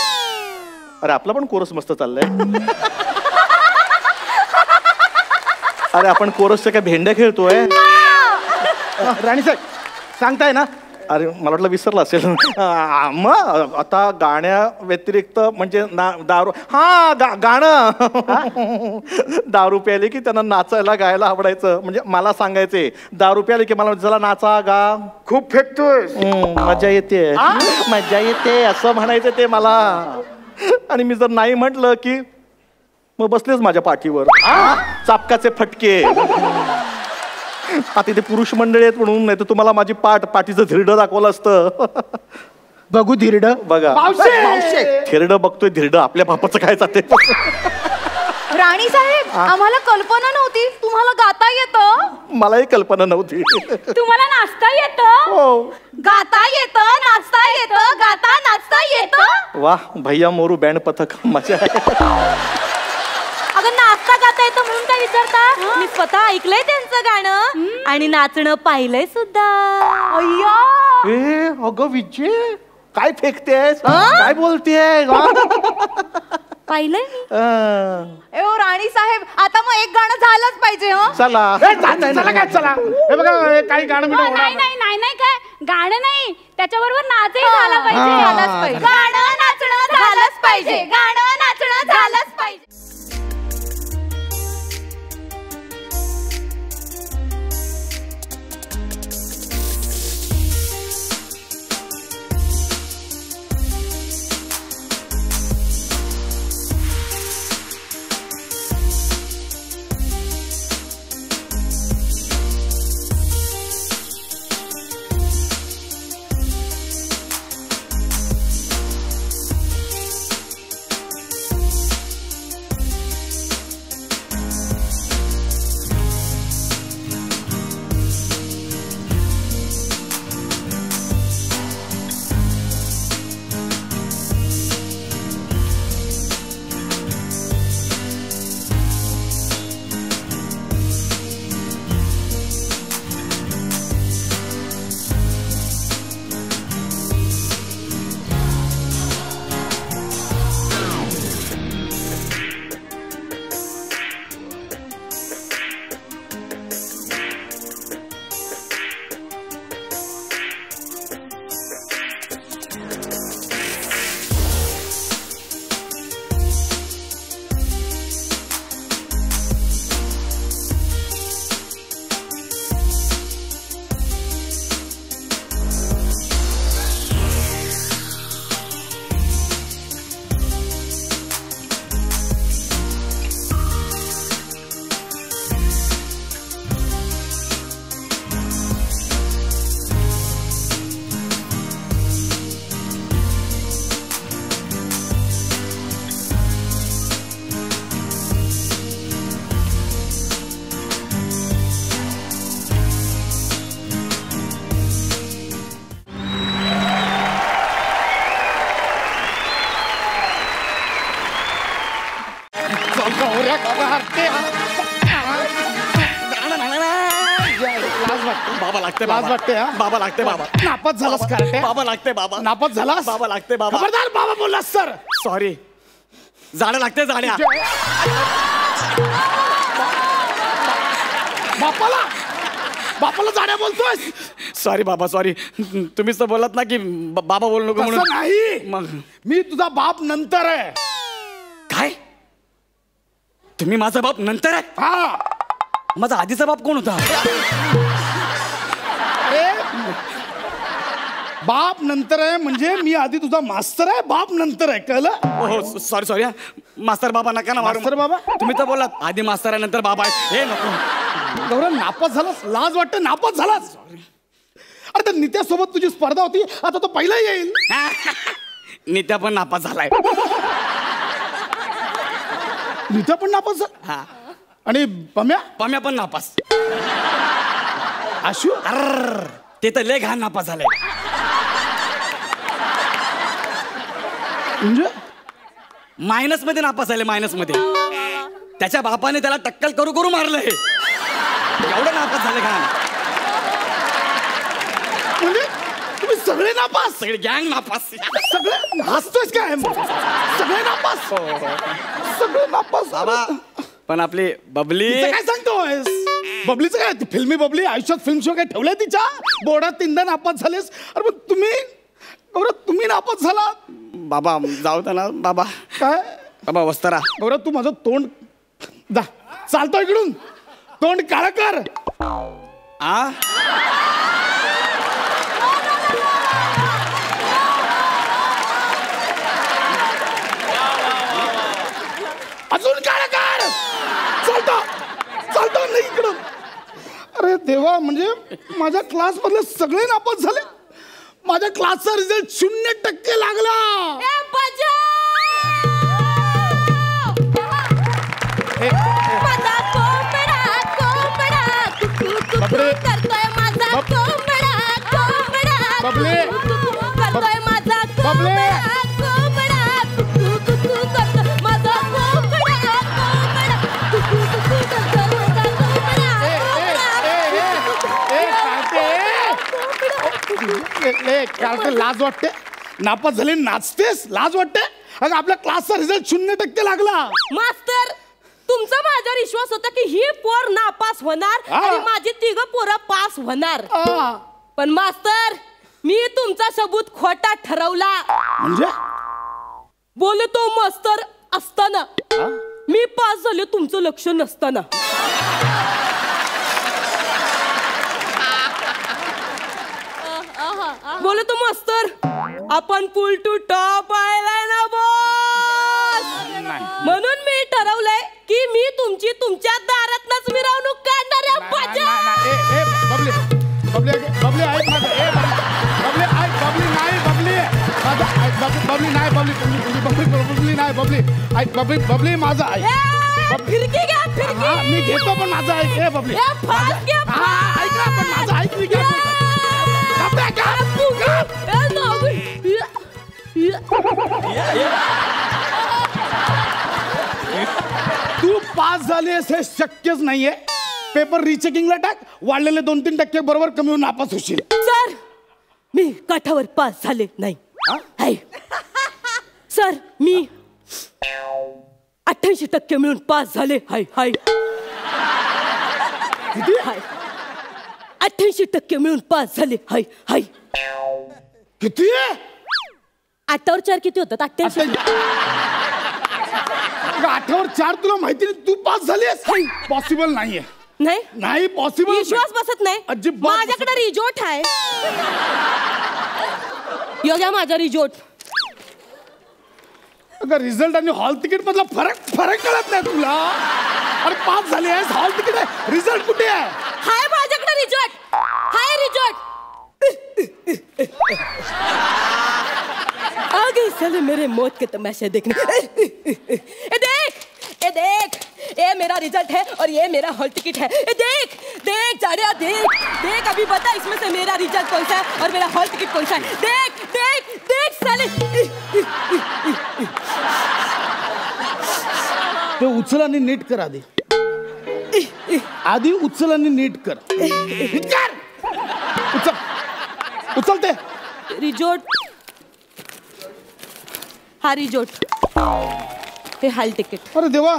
अरे आपला पण कोरस मस्त चाललाय. अरे आपण कोरसच्या काय भेंड्या खेळतोय?
राणी साहेब, सांगताय ना?
अरे मला वाटलं विसरलं असेल. मग आता गाण्या व्यतिरिक्त म्हणजे दारू गाणं दारू प्यायली की त्यांना नाचायला गायला आवडायचं. म्हणजे मला सांगायचे दारू प्यायली की मला चला नाचा गा
खूप फेकतोय.
मजा येते मजा येते असं म्हणायचं ते मला. आणि मी जर नाही म्हटलं की मग बसलेच माझ्या पाठीवर चापकाचे फटके. आता इथे पुरुष मंडळी आहेत म्हणून, नाही तर तुम्हाला माझी पाठीचं धिरडं दाखवलं असतं.
बघू धिरडं.
बघा धिरडं बघतोय धिरडं आपल्या बापाचं काय जाते.
राणी साहेब आम्हाला कल्पना नव्हती तुम्हाला गाता येतं.
मलाही कल्पना नव्हती.
तुम्हाला नाचता येतं.
हो.
गाता येतं, नाचता येतं, गाता नाचता येतं.
वाह भैया मोरू बँड पथक मजा आहे.
अगं नाचता गाता येतं म्हणून काय विचारता. मी स्वतः ऐकलंय त्यांचं गाणं आणि नाचणं पाहिलंय सुद्धा. अय्या
ए अगं विजय काय फेकतेस काय बोलतेस.
पाहिलंय मी. ओ राणी साहेब आता मग एक गाणं झालंच पाहिजे. हो
चला
चला काय चला. हे बघा काही गाणं बिणं होणार नाही.
नाही काय गाणं नाही त्याच्याबरोबर नाचही झाला पाहिजे. गाणं नाचणं झालंच पाहिजे. गाणं नाचणं झालंच पाहिजे.
बाबा लागते लाज वाटते. बाबा लागते. बाबा नापास झालास कार्टे. बाबा लागते. बाबा नापास झालास. बाबा लागते. बाबा खबरदार बाबा बोललास सर. सॉरी जाणं लागते जाण्या. बापाला जाण्या बोलतोय. सॉरी बाबा सॉरी. तुम्हीच तर बोलत ना की बाबा बोलू नको म्हणून. नाही मग मी तुझा बाप नंतर आहे. काय तुम्ही माझा बाप नंतर आहे. हा माझा आधीचा बाप कोण होता. बाप नंतर आहे म्हणजे मी आधी तुझा मास्तर आहे. बाप नंतर आहे कळलं. हो सॉरी सॉरी. मास्तर बाबा नका ना मास्तर बाबा. तुम्ही तर बोलात आधी मास्तर आहे नंतर बाबा आहे. हे नको गौरव नापास झालास. लाज वाटतं नापास झालास. अरे तर नित्यासोबत तुझी स्पर्धा होती आता तो पहिला येईल. नित्या पण नापास झालाय. नित्या पण नापास झाला. आणि पम्या पण नापास. आशू ते तर लय घाण नापास झालंय. म्हणजे मायनस मध्ये नापास झाले. मायनस मध्ये त्याच्या बापाने त्याला टक्कल करू करू मारलंय. एवढं नापास झाले घाण. म्हणजे तुम्ही सगळे नापास. सगळे गँग नापास. सगळे हसतोयस काय. सगळे नापास. सगळे नापास. बाबा पण आपली बबली काय सांगतोयस. बबलीचं काय फिल्मी बबली आयुष्यात फिल्म शो काय ठेवलंय तिच्या बोर्डात 3दा नापास झालेस. अरे पण तुम्ही नापास झाला. बाबा जाऊ दे ना बाबा. काय बाबा वस्तारा. गौरव तू माझं तोंड जा चालतो इकडून. तोंड काळं कर. अजून काळं कर. चालतो नाही इकडून. अरे देवा म्हणजे माझ्या क्लास मधले सगळे नापास झाले. माझ्या क्लासचा रिझल्ट 0% लागला. लाज वाटते. नापास झाले नाचतेस. लाज वाटते. अगं आपल्या क्लासचा रिझल्ट 0% लागला.
मास्तर तुमचा माझ्यावर विश्वास होता की ही पोर नापास होणार आणि माझी 3 पोरं पास होणार. पण मास्तर मी तुमचा सबूत खोटा ठरवला.
म्हणजे
बोलतो मास्तर असताना मी पास झाले तुमचं लक्ष नसताना. बोलतो मास्तर आपण पुल टू टॉप आलाय ना बॉस. म्हणून मी ठरवलंय की मी तुमची तुमच्या दारातनच मिरवणूक काढणार आहे.
बबली ऐक माझं. बबली माझं ऐक.
फिरकी घ्या फिरकी.
मी घेतो पण माझं ऐक. बबली ऐक ना पण माझं ऐक. मी घेतो. तू पास झालीस हे शक्यच नाहीये. पेपर रिचेकिंगला टाक. वाढलेले 2-3% बरोबर कमी होऊन नापास होशील.
सर मी काठावर पास झाले नाही. सर मी 88% मिळून पास झाले. हाय 88% मिळून पास झाले. हाय
किती आहे?
8वर 4 किती होतात? 88.
8वर 4 तुला माहिती नाही. तू पास झालीस. पॉसिबल नाहीये. नाही पॉसिबल.
विश्वास बसत नाही. माझ्याकडे रिजोर्ट आहे. योग्य माझा रिजोर्ट.
अगं रिझल्ट आणि हॉल तिकीट मधला फरक कळत नाही तुला. अरे पास झाली आहेस. हॉल तिकीट आहे. रिझल्ट कुठे आहे?
हाय माझ्याकडे रिजोर्ट. हाय रिजोर्ट. आगे चले मेरे मौत के तमाशे देखने. देख ये मेरा रिजल्ट है और ये मेरा हॉल टिकट है. देख जाड़िया देख अभी बता इसमें से मेरा रिजल्ट कौन सा है और मेरा हॉल टिकट कौन सा है. देख साले.
ते उचल आणि नीट कर. आधी उचल आणि नीट कर. उचलते
रिजोर्ट. हा रिजोर्ट. हे हॉल तिकीट.
अरे देवा.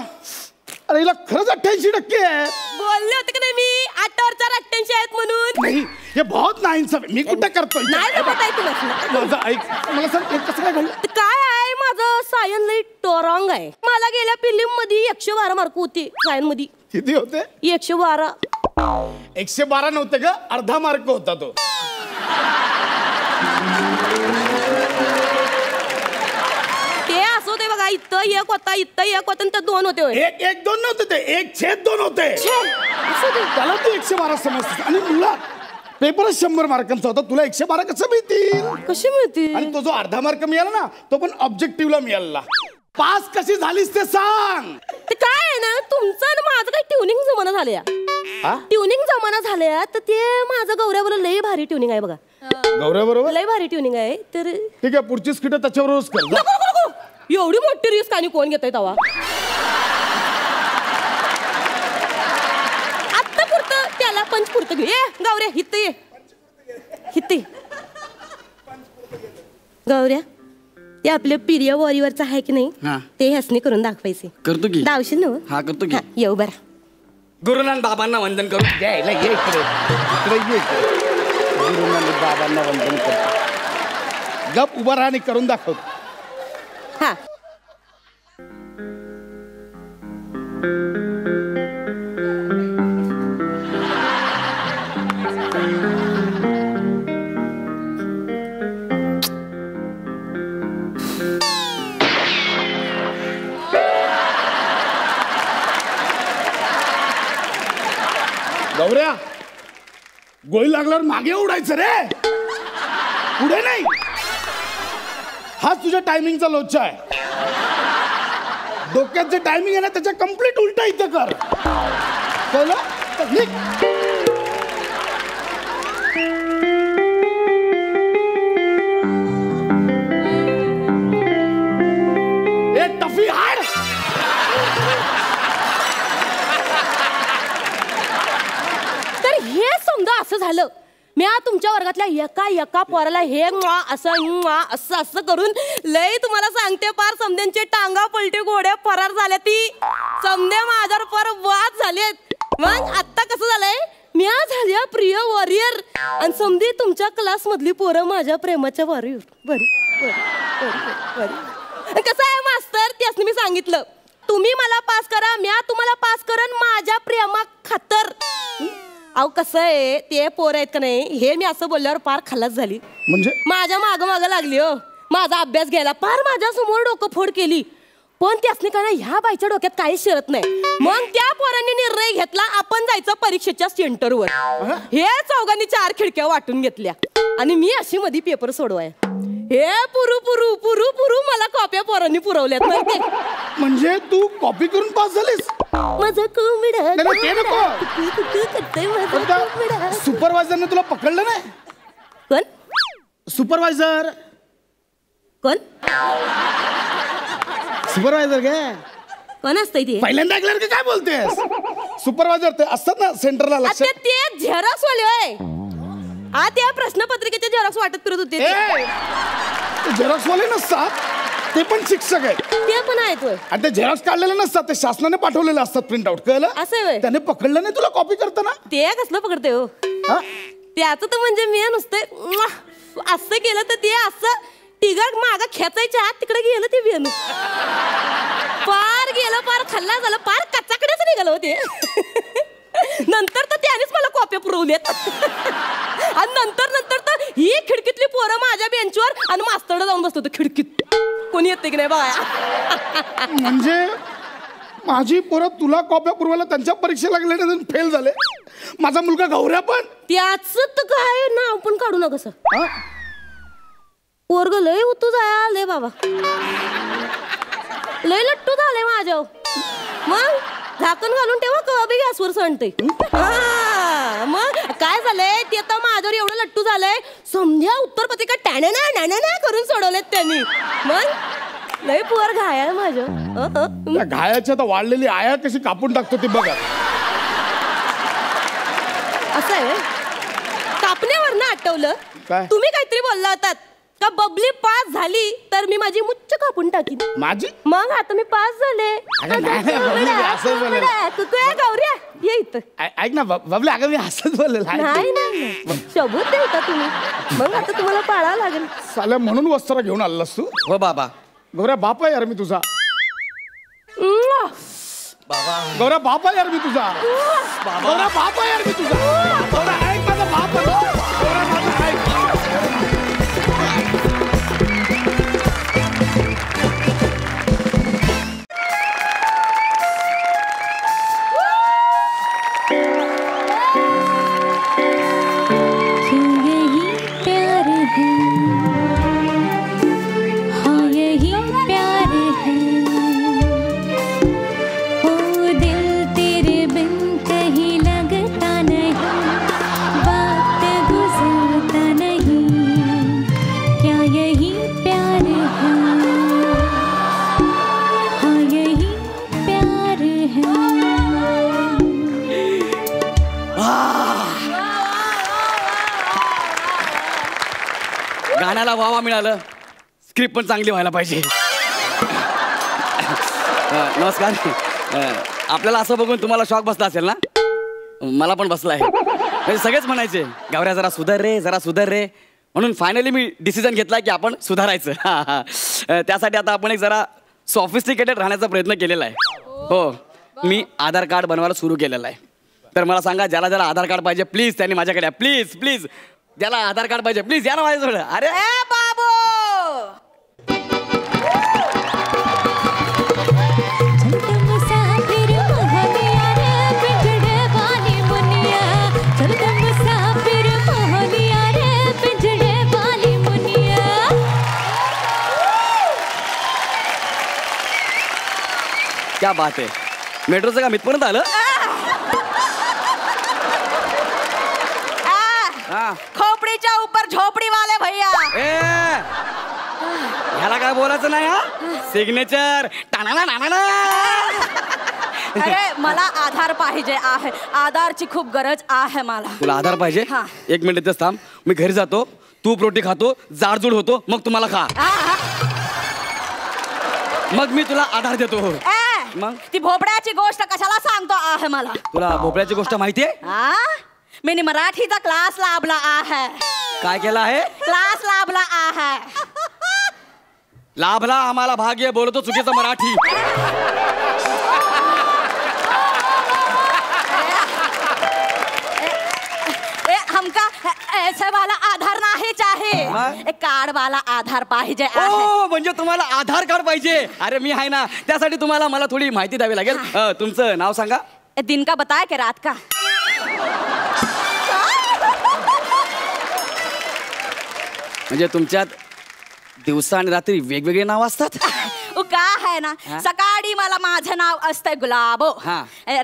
अरे हिला खरंच 88% आहे.
बोलले होते की नाही मी 8वर 4 88 आहेत म्हणून.
नाही हे बहुत नाइंसाफ आहे. मी कुठे करतोय.
नाही जमत आहे तुला.
माझं ऐक. मला सांग कसं काय घडलं.
काय आहे माझं सायन लई टोरांग आहे. मला गेल्या फिल्म मध्ये 112 मार्क होते. सायन मध्ये
किती होते?
112.
112 नव्हते ग. अर्धा मार्क होता तो.
ते असं होते बघा. इथं 1 होता. इथं 1 होता. तर 2 होते.
1-1-2 नव्हते ते. 1/2 होते. त्याला तू 112 समजते. आणि मुळात पेपरच 100 मार्कांचा होता. तुला 112 कसं मिळतील?
कशी मिळतील?
आणि तो जो अर्धा मार्क मिळाला ना तो पण ऑब्जेक्टिव्हला मिळाला. पास कशी झालीस ते सांग.
ते काय आहे ना तुमचं आणि माझं काही ट्युनिंग जमाना झाल्या. ट्युनिंग जमाना झाल्या तर ते माझं गौऱ्याबरोबर लई भारी ट्युनिंग आहे बघा.
गौऱ्या बरोबर
लई भारी ट्युनिंग आहे. तर
ठीक आहे पुढची स्किट त्याच्यावरच कर.
नको. एवढी मोठी रिस्क आणि कोण घेतय तवा. आत्ता पुरतं त्याला पंच पुरतं घेऊ. ये गौऱ्या हित ये. गौऱ्या ते आपल्या पिरिया वॉरीवरचं आहे की नाही ते हसणे करून दाखवायचे.
करतो की.
दावशील ना.
हा करतो की.
येऊ बरा.
गुरुनानक बाबांना वंदन करू.
यायला ये इकडे ये गुरुनानक बाबांना वंदन करतो. गप उभा राहा आणि करून दाखव.
हा
गौऱ्या गोळी लागल्यावर मागे उडायचं रे, पुढे नाही. हाच तुझ्या टायमिंगचा लोचा आहे. डोक्यात जे टायमिंग आहे ना त्याच्या कम्प्लीट उलटा इथं कर. कळलं? तर निघ. ए टफी हाड.
तर हे समजा असं झालं, मी तुमच्या वर्गातल्या एका पोराला हे असं करून लय तुम्हाला सांगते, पार समद्यांचे टांगा पलटी गोड्या फरार झाल्या. ती समद्या माझ्यावर पार वाद झालेत. मग आता कसं झालंय, मी झाल्या प्रिय वॉरियर आणि समधी तुमच्या क्लास मधली पोरं माझ्या प्रेमाच्या वॉरियर. बरी कसं आहे मास्तर, त्यासनी मी सांगितलं तुम्ही मला पास करा, म्या तुम्हाला पास करन माझ्या प्रेमा खातर. अहो कसं आहे, ते पोर आहेत का नाही, हे मी असं बोलल्यावर पार खलास झाली.
म्हणजे
माझ्या माग लागली हो, माझा अभ्यास घ्यायला पार माझ्या समोर डोकं फोड केली. पण त्यासनी काय ह्या बाईच्या डोक्यात काही शिरत नाही. मग त्या पोरांनी निर्णय घेतला, आपण जायचं परीक्षेच्या सेंटरवर. हे चौघांनी 4 खिडक्या वाटून घेतल्या आणि मी अशी मध्ये पेपर सोडवाय. हे पुरू मला कॉप्या पोरांनी पुरवल्यात माहिती.
म्हणजे तू कॉपी करून पास झालीस?
माझं कुंबडा
सुपरवायझरने तुला पकडलं नाही?
कोण
सुपरवायझर?
कोण
सुपरवायझर काय
कोण असतंय ते?
पहिल्यांदा ऐकलं की काय बोलतेस? सुपरवायझर ते असतात ना सेंटरला. लक्षात?
ते झेरॉक्स वाले होय. त्या प्रश्नपत्रिकेचे झेरॉक्स वाटत फिरत होते.
झेरॉक्स वाले नसतात, ते पण शिक्षक आहेत.
ते पण आहेत होय.
आणि ते झेरॉक्स काढलेले नसतात, ते शासनाने पाठवलेले असतात प्रिंट आउट. कळलं?
असं होय.
त्याने पकडलं नाही तुला कॉपी करताना?
ते कसलं पकडते हो? त्याचं तर म्हणजे मी नुसतं असं केलं तर ते असं तिघात मागा खेचायच्या आत तिकडे गेलं ते वेणू. पार गेलं, पार खल्ला झालं, पार कचाकडेच निघालं होते. नंतर तर त्यानेच मला कॉप्या पुरवल्यात. आणि नंतर तर ही खिडकीतली पोरं माझ्या बेंचवर आणि मास्तरला जाऊन बसतो खिडकीत. कोणी येते की नाही बघा.
म्हणजे माझी पोरं तुला कॉप्या पुरवायला त्यांच्या परीक्षेला गेले फेल झाले. माझा मुलगा गौऱ्या पण.
त्याच काय नाव पण काढू नका सर. पोरग लय उतू झाले बाबा, लय लट्टू झाले माझ्या. मग झाकण घालून ठेवा, कवा बी गॅसवर सणते. मग काय झालंय, ते तर माझ्यावर एवढं लट्टू झालंय, समजा उत्तरपत्रिका टॅना करून सोडवलेत त्यांनी. मग लय पोर घाया माझ्या.
घायाच्या तर वाढलेली आया कशी कापून टाकतो ती बघा.
असं आहे कापण्यावर ना आठवलं, तुम्ही काहीतरी बोलला होतात का बबली पास झाली तर मी माझी मुच्च कापून टाकीन.
माझी?
मग आता मी पास झाले. गौऱ्या ये इथं.
ऐक ना बबली, अगं मी असंच बोललेलं.
नाही सबूत देता तुम्ही. मग आता तुम्हाला पाळावं लागेल.
साल्या म्हणून वस्त्र घेऊन आलास तू?
हो बाबा.
गौऱ्या बाप आहे यार मी तुझा. गौऱ्या बाप आहे यार मी तुझा. गौऱ्या बाप आहे यार मी तुझा. गौऱ्या ऐक माझा बाप आहे. गौऱ्या माझा ऐक.
गाण्याला वावा मिळालं, स्क्रिप्ट पण चांगली व्हायला पाहिजे. नमस्कार. आपल्याला असं बघून तुम्हाला शॉक बसला असेल ना? मला पण बसलाय. म्हणजे सगळेच म्हणायचे गावऱ्या जरा सुधार रे, जरा सुधार रे. म्हणून फायनली मी डिसिजन घेतला की आपण सुधारायचं. त्यासाठी आता आपण एक जरा सॉफिस्टिकेटेड राहण्याचा प्रयत्न केलेला आहे. हो, मी आधार कार्ड बनवायला सुरू केलेलं आहे. तर मला सांगा, ज्याला ज्याला आधार कार्ड पाहिजे प्लीज त्यांनी माझ्याकडे या. प्लीज प्लीज, ज्याला आधार कार्ड पाहिजे प्लीज या ना माझ्याजवळ. अरे
बाबू
क्या बात आहे. मेट्रोचं काम इथपर्यंत आलं.
खोपडीच्या ऊपर झोपडी वाले भैया.
ह्याला काय बोलायचं नाही. हा सिग्नेचर टाणा नाना.
अरे मला आधार पाहिजे आहे. आधारची खूप गरज आहे मला.
तुला आधार पाहिजे.
हा.
1 मिनिट इथेच थांब. मी घरी जातो, तूप रोटी खातो, जाडजूड होतो, मग तुम्हाला खा. मग मी तुला आधार देतो. मग
ती भोपळ्याची गोष्ट कशाला सांगतो आहे मला.
तुला भोपळ्याची गोष्ट माहितीये.
मी मराठीचा क्लास लाभला आहे.
काय केला आहे.
क्लास लाभला आहे.
लाभला आम्हाला भाग्य बोलतो चुकीचं मराठी.
हमका ऐसे वाला आधार नाही चाहिए. कार्ड वाला आधार पाहिजे.
म्हणजे तुम्हाला आधार कार्ड पाहिजे. अरे मी आहे ना, त्यासाठी तुम्हाला मला थोडी माहिती द्यावी लागेल. तुमचं नाव सांगा.
दिन का बताया की रात का.
म्हणजे तुमच्यात दिवसा आणि रात्री वेगवेगळे नाव असतात.
का है ना, सकाळी मला माझं नाव असतंय गुलाबो.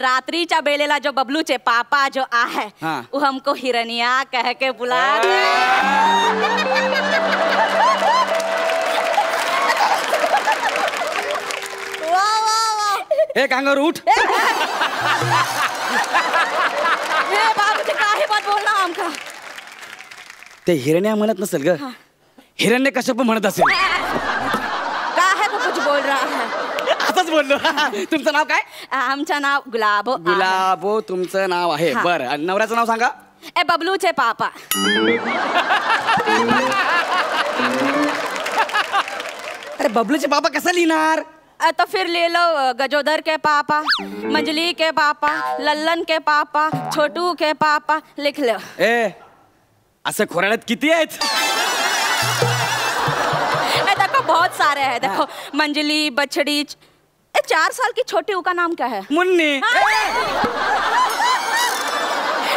रात्रीच्या बेलेला जो बबलूचे पापा जो आहे वो हमको हिरनिया कह के बुलाते. वाह वाह वाह.
हे कांगारू उठ.
बाबूजी काही बात बोलना आमका.
ते हिरण्या म्हणत नसेल ग, हिरण्य कश्यप म्हणत असेल.
कुछ बोल रहा है.
असंच बोललो. तुमचं नाव काय.
आमचं नाव गुलाबो.
गुलाबो तुमचं नाव आहे. बरं, नवऱ्याचं नाव सांगा.
बबलूचे पापा.
अरे बबलूचे पापा कसं लिहिणार.
तो फिर ले लो गजोदर के पापा, मंजली के पापा, लल्लन के पापा, छोटू के पापा लिख लो.
असं खोराड्यात किती आहेत.
देखो बहुत सारे हैं. देखो मंजली, बछड़ी. 4 साल की छोटी का नाम क्या है.
मुन्नी.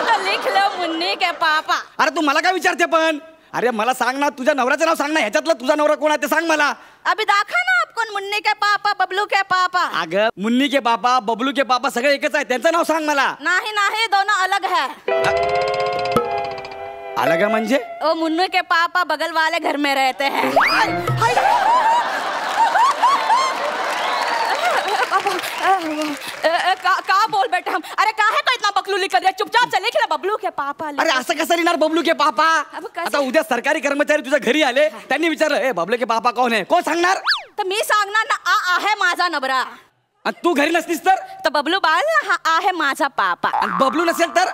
तो लिख लो मुन्नी के पापा.
अरे तू मला काय विचारते पण. अरे मला सांग ना, तुझ्या नवऱ्याचं नाव सांग ना. ह्याच्यातला तुझा नवरा कोण आहे ते सांग मला.
अभी दाखा ना आपको. मुन्नी के पापा, बबलू के पापा.
अगं मुन्नी के पापा, बबलू के पापा सगळे एकच आहे. त्यांचं नाव सांग मला.
नाही नाही, दोनों अलग है.
अलग है म्हणजे.
वो मुन्नी के पापा बगल वाले घर में रहते हैं. का बोल बैठे हम. अरे काहे का इतना बकलूली कर रहे. चुपचाप से लिख ले बबलू के पापा.
अरे असं कसं लिहिणार बबलू के पापा. आता उद्या सरकारी कर्मचारी तुझ्या घरी आले, त्यांनी विचारलं ए बबलू के पापा कोण आहे, कोण सांगणार.
तर मी सांगणार ना, आहे माझा नवरा.
तू घरी नसतीस तर
बबलू बाल ना, आहे माझा पापा.
बबलू नसेल तर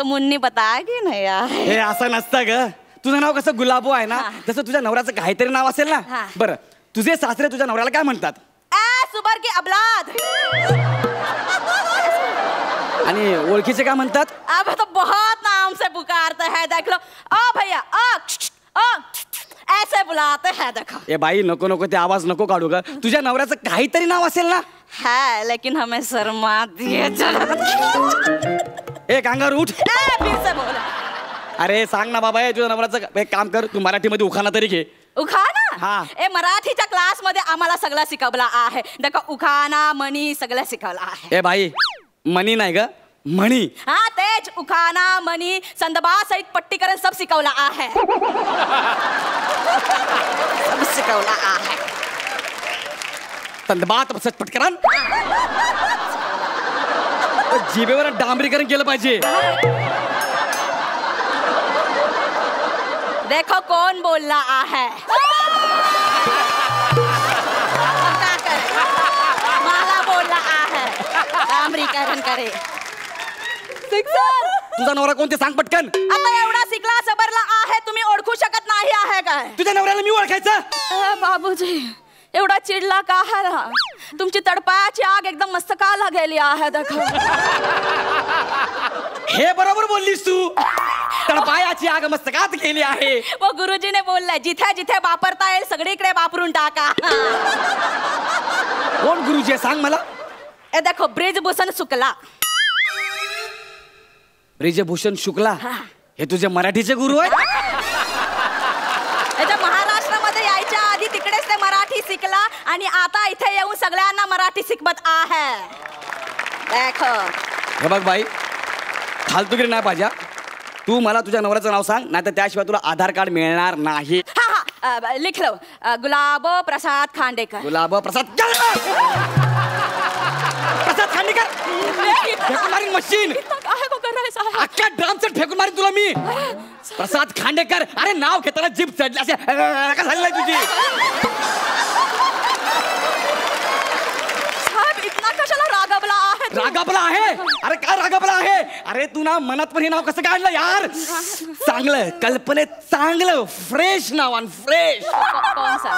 मुन्नी बताएगी ना यार.
हे असं नसतं ग. तुझं नाव कसं गुलाबो आहे ना, तसं तुझ्या नवऱ्याचं काहीतरी नाव असेल ना. बरं, तुझे सासरे तुझ्या नवऱ्याला काय म्हणतात.
सुबर की अबलाद.
आणि ओळखीचे काय म्हणतात.
अब तो बहुत नाम से पुकारते हैं. देख लो. ओ भैया, ऐसे बुलाते हैं. देखो.
ए बाई नको नको ते आवाज नको काढू ग. तुझ्या नवऱ्याचं काहीतरी नाव असेल ना.
है लेकिन हमें शर्मा दिए.
ए कांगारू उठ.
फिर से बोला.
अरे सांग ना बाबा. तुझ्या नवऱ्याचं एक काम कर, तू मराठीमध्ये उखाणा तरी घे.
उखाणा. मराठीच्या क्लास मध्ये आम्हाला सगळं शिकवलं आहे. देखो उखाणा, मणी सगळं शिकवलं आहे.
ए बाई मणी नाही ग, म्हणी.
तेच उखाणा, मणी, संदबा सहित पट्टीकरण सब शिकवलं आहे. सब शिकवलं आहे.
संदबात पटकरण. जिभेवर डांबरीकरण केलं पाहिजे.
देखो कौन बोल रहा है. मला बोल रहा है. डांबरीकरण करे.
तुझा नवरा कोणते सांग पटकन.
आता एवढा शिकला सबरला आहे, तुम्ही ओळखू शकत नाही आहे काय?
तुझ्या नवऱ्याला मी ओळखायचं?
बाबूजी एवढा चिडला का हा? तुमची तडपायाची आग एकदम मस्तकाला गेली आहे देखो.
हे बरोबर बोललीस तू. तडपायाची आग मस्तकात गेली आहे.
वो गुरुजीने बोललाय जिथे जिथे वापरता येईल सगळीकडे वापरून टाका.
कोण गुरुजी सांग मला?
ए देखो ब्रिजभूषण शुक्ला.
ब्रिजभूषण शुक्ला हे तुझे मराठीचे गुरु आहेत?
याच्या महाराष्ट्रामध्ये यायच्या आधी तिकडेच ते मराठी शिकला आणि आता इथे येऊन सगळ्यांना मराठी शिकवत आहे. देखो
हे बघ बाई, फालतूगिरी नाही पाहिजे. तू मला तुझ्या नवऱ्याचं नाव सांग, नाही तर त्याशिवाय तुला आधार कार्ड मिळणार नाही.
हा लिख लो. गुलाबो प्रसाद खांडेकर.
गुलाब प्रसाद प्रसाद खांडेकर. फेकून मारीन मशीन. अख्ख्या ड्रामचं फेकून मारीन तुला मी. प्रसाद खांडेकर. अरे नाव घेताना जीभ चढली असे का झालेलं तुझी?
साहेब इतना कशाला रागावला आहे?
रागावला आहे? अरे काय रागावला आहे? अरे तू ना मनात पण हे नाव कसं काढलं यार? चांगलं कल्पनेत चांगलं फ्रेश नाव आणि फ्रेश.
कौन सा?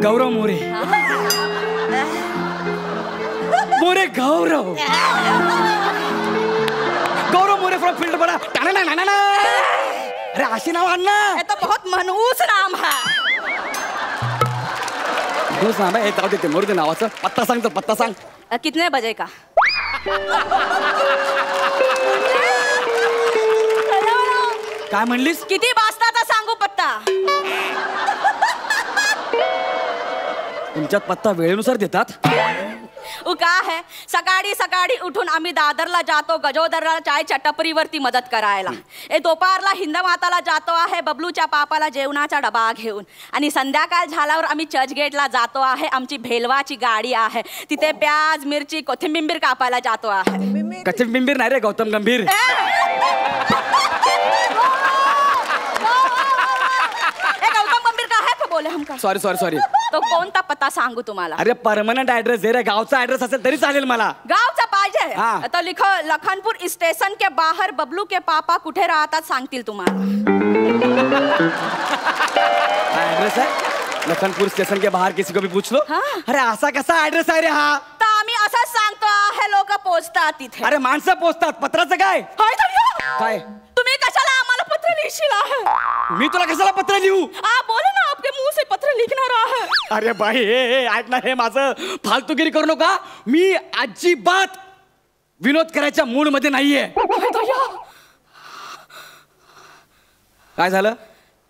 गौरव मोरे. मोरे गौरव. गौरव मोरे फ्रॉम फील्ड बडा. अरे अशी नाव आण ना.
ये तो बहुत मनहूस नाम है.
मनहूस नाम आहे? हे जाऊ दे, ते मरू दे नावाचं. पत्ता सांग तर पत्ता सांग.
कितने बजे का?
काय म्हणलीस?
किती वाजताचा सांगू पत्ता?
तुमच्यात पत्ता वेळेनुसार देतात?
का है सकाळी सकाळी उठून आम्ही दादरला जातो गजोदरला चायच्या टपरीवरती मदत करायला. दुपारला हिंदमाताला जातो आहे बबलूच्या पापाला जेवणाचा डबा घेऊन. आणि संध्याकाळ झाल्यावर आम्ही चर्चगेटला जातो आहे. आमची भेलवाची गाडी आहे, तिथे प्याज मिरची कोथिंबीर कापायला जातो आहे.
कचिंबिंबीर नाही रे, गौतम गंभीर.
गौतम गंभीर का है तो बोले हमका.
Sorry sorry sorry.
तो कोणता पत्ता सांगू तुम्हाला?
अरे परमनंट ऍड्रेस दे रे. गावचा ऍड्रेस असेल तरी चालेल मला.
गावचा पाहिजे?
हाँ.
तो लिखो लखनपुर स्टेशन के बाहर बबलू के पापा कुठे राहतात सांगतील तुम्हाला.
ऍड्रेस आहे लखनपुर स्टेशन के बाहर, किसी को भी पूछ लो.
हाँ.
अरे असा कसा ऍड्रेस आहे रे हा?
तर आम्ही असंच सांगतो आहे, लोक पोचतात तिथे.
अरे माणसं पोचतात. पत्राचं काय?
होय तर
काय?
तुम्ही कशाला आम्हाला पत्र लिहिशील आहे?
मी तुला कशाला पत्र लिहू?
बोले ना आपके मुंह से पत्र लिखणार आहे.
अरे बाई हे ऐक ना, हे माझं फालतूगिरी करू नका. मी अजिबात विनोद करायच्या मूड मध्ये नाहीये. काय झालं?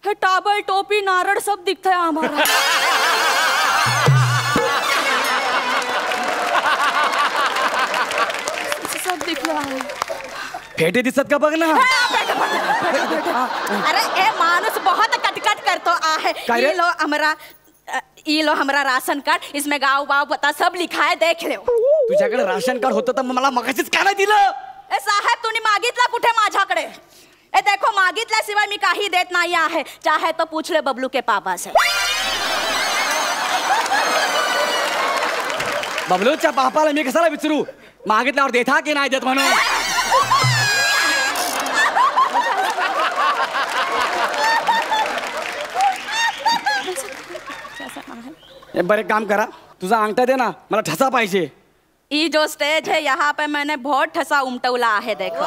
हे टाबल टोपी नारळ सब दिखतंय आम्हाला. सब दिखलं आहे.
फेटे दिसत का बघ ना.
अरे ए माणूस बहुत कटकट करतो आहे.
काय रे?
ये लो हमारा राशन कार्ड, इसमें गाँव वाव पता सब लिखा है, देख लो.
तुझ्याकडे राशन कार्ड होतं तर मला मगाशीच काय नाही दिलं?
ए साहेब तुम्ही मागितला कुठे माझ्याकडे? ए देखो मागितल्याशिवाय मी काही देत नाही आहे. चाहे तो पूछ ले बबलू के पापा से.
बबलूच्या बापाला मी कशाला विचारू मागितल्यावर देता की नाही देत म्हणून? बरे काम करा, तुझा अंगठा दे ना, मला ठसा पाहिजे.
ये जो स्टेज है यहाँ पे मैंने बहुत ठसा उमटवला है देखो.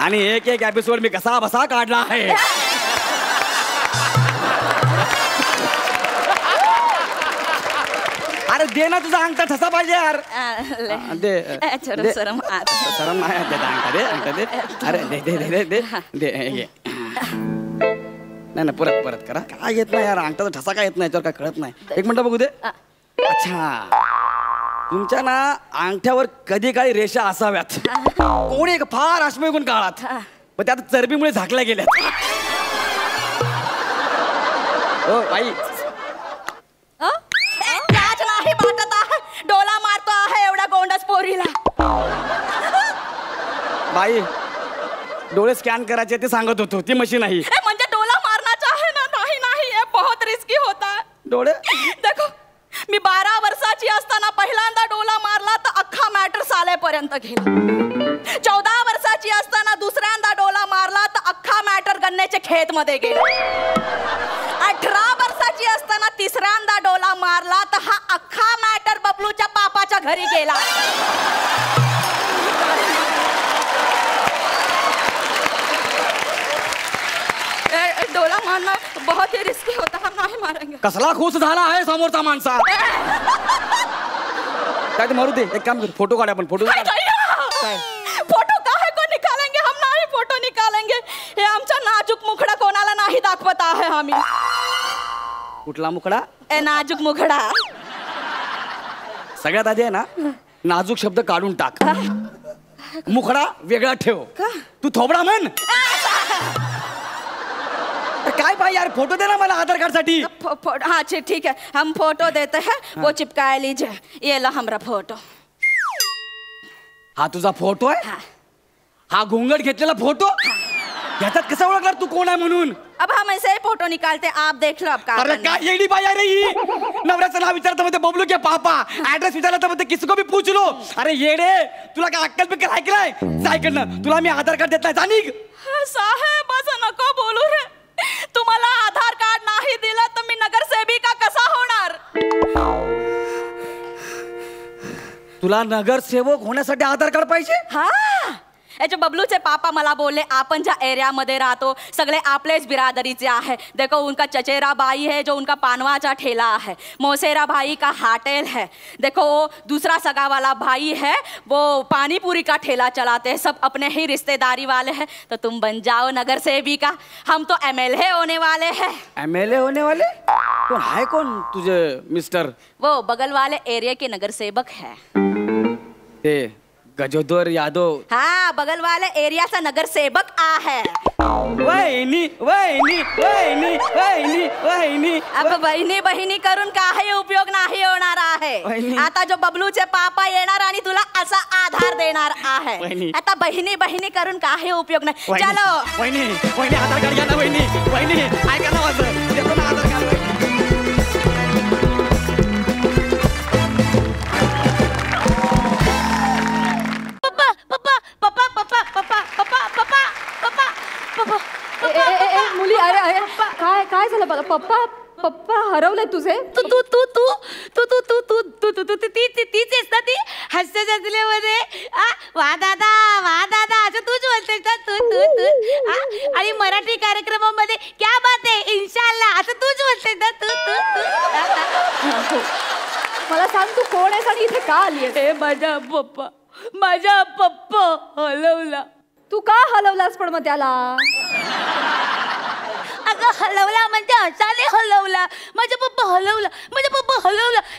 आणि एक एक एपिसोड मी कसा बसा काढला आहे. अरे दे ना, तुझा अंगठा ठसा पाहिजे यार. दे
शरम
शरम नाही दे अंगठा दे, अंगठा दे. अरे दे दे दे दे दे दे. नाही ना, परत परत करा. काय येत नाही यार, अंगठाचा ठसा काय येत नाही, याच्यावर काय कळत नाही. एक मिनिट बघू दे. अच्छा, तुमच्या ना अंगठ्यावर कधी काळी रेषा असाव्यात. कोणी एक फार अश्मयुगून काळात, पण त्यात चरबीमुळे झाकल्या गेल्यात. हो बाई,
लाज नाही वाटत आहे? डोला मारतो आहे एवढा गोंडस पोरीला.
बाई डोळे स्कॅन करायचे ते सांगत होतो, ती मशीन आहे.
म्हणजे डोला मारना चाहे ना? नहीं नहीं, ये बहुत रिस्की होता है.
डोळे
देखो मी 12 वर्षाची असताना पहिल्यांदा डोला मारला तर अख्खा मॅटर सालेपर्यंत गेला. 14 वर्षाची असताना दुसऱ्यांदा डोला मारला तर अख्खा मॅटर गन्न्याच्या खेत मध्ये गेला. 18 वर्षाची असताना तिसऱ्यांदा डोला मारला तर हा अख्खा मॅटर बबलूच्या पापाच्या घरी गेला. डोला मारना बहुत ही रिस्की होता, हम नहीं मारेंगे.
कसला खुश झाला आहे समोरचा माणसा. काय ते मारू दे, एक काम कर, फोटो काढ आपण. फोटो
फोटो काहे को निकालेंगे, हम नाही फोटो निकालेंगे. हे आमचा नाजूक मुखडा कोणाला नाही दाखवत आहे आम्ही.
कुठला मुखडा?
ए नाजूक मुखडा.
सगळ्यात आधी आहे ना नाजूक शब्द काढून टाक. मुखडा वेगळा ठेव. तू थोबडा म्हण. काय पाहिजे यार, फोटो दे ना मला आधार कार्ड साठी.
हाँ ठीक है, हम फोटो देते हैं. वो चिपका लीजिए. ये ला हमारा फोटो.
हा तुझा फोटो आहे? हा घोंगड घेतलेला फोटो? याच्यात कसं ओळखणार तू कोण आहे म्हणून?
अब हम ऐसे ही फोटो निकालते, आप देख लो. अब
अरे काय येडी बाई अरे ही. नवऱ्याचं नाव विचारता मध्ये बबलू के पापा, ऍड्रेस विचारला तर मध्ये किसको भी पूछ लो. अरे येडे, तुला काय अक्कल बिक्कल ऐकलाय? ऐकलं तुला मी आधार कार्ड देत नाही, जाणीक.
साहेब असं नको बोलू रे. तुम्हाला आधार कार्ड नाही दिलं तर मी नगरसेविका कसा होणार?
तुला नगरसेवक होण्यासाठी आधार कार्ड पाहिजे?
हा, याचे बबलूचे पापा मला बोलले आपण ज्या एरियामध्ये राहतो सगळे आपलेच बिरादरीचे आहे. देखो उनका चचेरा भाई है जो उनका पानवाचा ठेला है. मौसेरा भाई का हाटेल है. देखो दूसरा सगा वाला भाई है वो पानी पूरी का ठेला चलाते हैं. सब अपने ही रिश्तेदारी वाले हैं. तो तुम बन जाओ नगर सेविका. हम तो MLA होने वाले हैं.
MLA होने वाले? कौन है कौन तुझे मिस्टर?
वो बगल वाले एरिया के नगर सेवक है.
गजोदर यादव.
हाँ, बगल वाले एरिया से नगर सेवक आ है.
वहिनी वहिनी वहिनी वहिनी वहिनी.
अब बहिणी बहिणी करून काही उपयोग नाही होणार आहे. आता जो बबलूचे पापा येणार आणि तुला असा आधार देणार आहे. आता बहिणी बहिणी करून काही उपयोग नाही. चलो
वहिनी वहिनी आधार कार्ड घ्या ना. वहिनी वहिनी ऐका ना माझं, देतो ना आधार कार्ड.
मुली अरे अरे काय काय झालं बघा. पप्पा पप्पा हरवले तुझे.
तू तू तू तू तू तू तू तू तू तू तू तीच आहेस ना ती हास्य जत्रेमध्ये. वा दादा असं तूच बोलतेस ना. तू तू तू आणि मराठी कार्यक्रमामध्ये क्या बात आहे इन्शाल्लाह असं तूच बोलतेस ना. तू तू तू.
मला सांग तू कोण आहेस आणि इथे का आली आहेस?
हे माझा पप्पा हलवला.
तू का हलवलास पण मग त्याला?
अगं हलवला म्हणजे असाने हलवला. माझा पप्पा हलवला.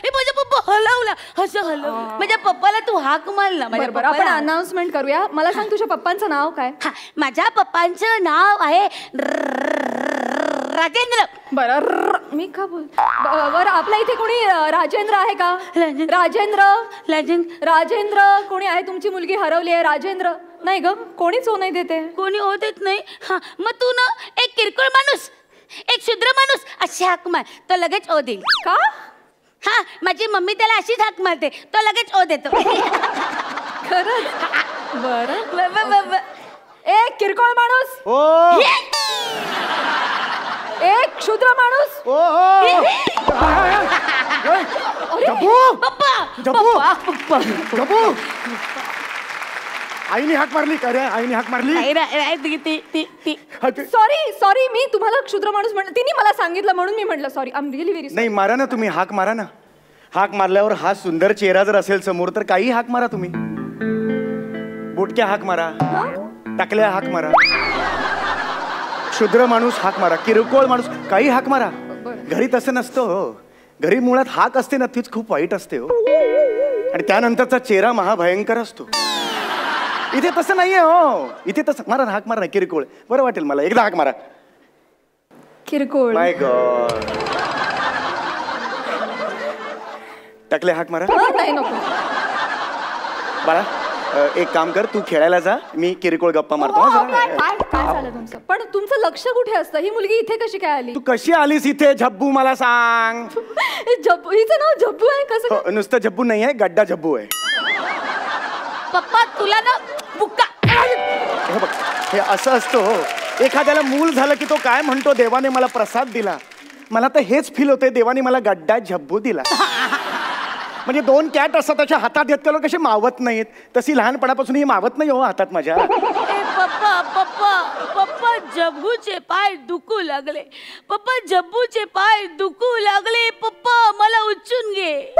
हे माझा पप्पा हलवला असं हलवलं. माझ्या पप्पाला तू हाक मारला.
बरं आपण अनाउन्समेंट करूया. मला सांग तुझ्या पप्पांचं नाव काय?
माझ्या पप्पांचं नाव आहे राजेंद्र.
बरं मी का बोल. बरं आपल्या इथे कोणी राजेंद्र आहे का? राजेंद्र कोणी आहे? तुमची मुलगी हरवली आहे. राजेंद्र नाही ग, कोणीच हो नाही देते.
कोणी हो देत नाही. हा मग तू ना एक किरकोळ माणूस, एक शुद्र माणूस अशी हाक मार, तो लगेच ओ देईल.
का?
हा माझी मम्मी त्याला अशीच हाक मारते, तो लगेच ओ देतो.
खरंच? बरं. एक किरकोळ माणूस, एक शुद्र माणूस.
आईने हाक मारली का रे? आईने हाक मारली.
सॉरी मी तुम्हाला क्षुद्र माणूस म्हणलं. तिने मला सांगितलं म्हणून मी म्हटलं sorry. I am really very.
नाही मारा ना तुम्ही, हाक मारा ना. हाक मारल्यावर हा सुंदर चेहरा जर असेल समोर तर काही हाक मारा तुम्ही. बोटक्या हाक मारा, टाकल्या हाक मारा, क्षुद्र माणूस हाक मारा, किरकोळ माणूस काही हाक मारा. घरी तसं नसतं हो. घरी मुळात हाक असते ना तीच खूप वाईट असते हो. आणि त्यानंतरचा चेहरा महाभयंकर असतो. इथे तसं नाहीये हो. इथे तसं मारा ना, हाक मारा ना. किरकोळ बरं वाटेल मला. एकदा हाक मारा.
किरकोळ.
माय गॉड. टाकले हाक मारा.
नाही नको.
बाळा एक काम कर, तू खेळायला जा, मी किरकोळ गप्पा मारतो.
काय झालं तुमचं? पण तुमचं लक्ष कुठे असतं? ही मुलगी इथे कशी काय आली?
तू कशी आलीस इथे? झब्बू मला सांग.
झब्बू? हिचं नाव झब्बू आहे? कसं काय?
नुसतं झब्बू नाही आहे, गड्डा झब्बू आहे.
पप्पा तुला ना बुक्का.
हे बघ, हे असं असतं हो. एखाद्याला मूल झालं की तो काय म्हणतो, देवाने मला प्रसाद दिला. मला तर हेच फील होते, देवाने मला गड्डा झब्बू दिला. म्हणजे 2 कॅट असतात त्याच्या हातात घेत लोक कसे मावत नाहीत, तशी लहानपणापासून ही मावत नाही हो हातात माझ्या.
पप्पा पप्पा पप्पा जब्बूचे पाय दुखू लागले. पप्पा जब्बूचे पाय दुखू लागले. पप्पा मला उचलून घे.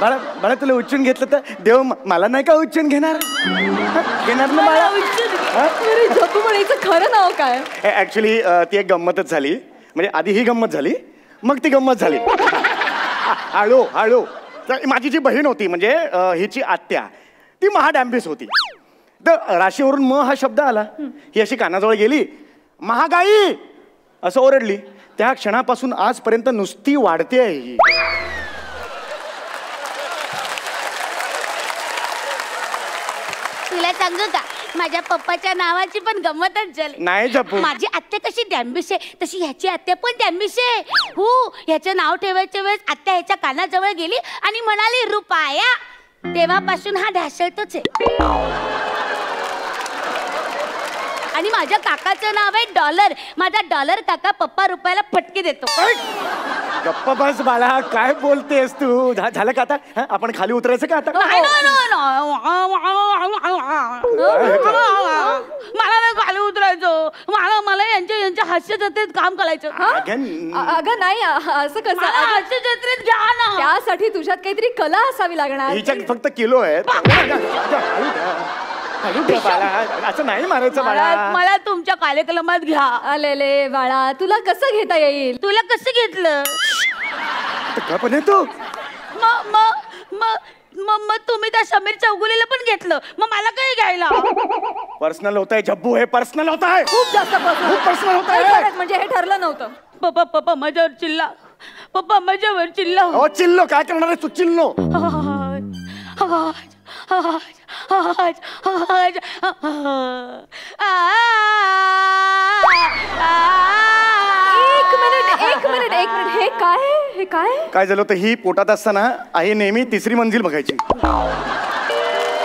बाळा बाळा, तुला उचलून घेतलं तर देव मला नाही का उचलून घेणार? घेणार ना बाळा.
झब्बू म्हणायचं खरं नाव काय?
ऍक्च्युली ती एक गंमतच झाली. म्हणजे आधी ही गंमत झाली, मग ती गंमत झाली. हळू हळू. तर माझी जी बहीण होती, म्हणजे हिची आत्या, ती महाडॅम्बिस होती. तर राशीवरून म हा शब्द आला. ही अशी कानाजवळ गेली, महागाई असं ओरडली. त्या क्षणापासून आजपर्यंत नुसती वाढते आहे ही.
तुला सांगू का, माझ्या पप्पाच्या नावाची पण गंमतच झाली.
नाही जपू.
माझी आत्या कशी डॅम्बिश आहे, तशी ह्याची आत्या पण डॅम्बिश आहे. हो, ह्याचं नाव ठेवायच्या वेळेस आत्या ह्याच्या कानाजवळ गेली आणि म्हणाली रुपाया. तेव्हापासून हा ढासळतोच आहे. आणि माझ्या काकाचं नाव आहे डॉलर. माझा डॉलर काका पप्पा रुपयाला फटके देतो.
गप्प बस बाळा, काय बोलतेस तू? झालं का आता? आपण खाली उतरायचं का आता?
मला नाही खाली उतरायचं. मला यांच्या हास्य जत्रेत काम करायचं.
अगं नाही, असं कसं?
हास्य जत्रेत घ्या ना.
त्यासाठी तुझ्यात काहीतरी कला असावी लागणार.
हिच्यात फक्त किलो आहेत. असं नाही मारायचं बाळा.
मला तुमच्या कार्यक्रमात घ्या.
आलेले बाळा, तुला कसं घेता येईल?
तुला कसं घेतलं?
पण तू
मग तुम्ही त्या समीर चौगुलेला पण घेतलं, मग मला काय घ्यायला?
पर्सनल होत आहे झब्बू, हे पर्सनल होत आहे.
खूप जास्त
पर्सनल होत आहे.
म्हणजे हे ठरलं नव्हतं.
पप्पा माझ्यावर चिल्ला. पप्पा माझ्यावर चिल्ला.
हो चिल्लो, काय करणार आहे तू? चिल्लो.
एक मिनिट. हे काय
झालं होतं, ही पोटात असताना आई नेहमी 3री मंजिल बघायची,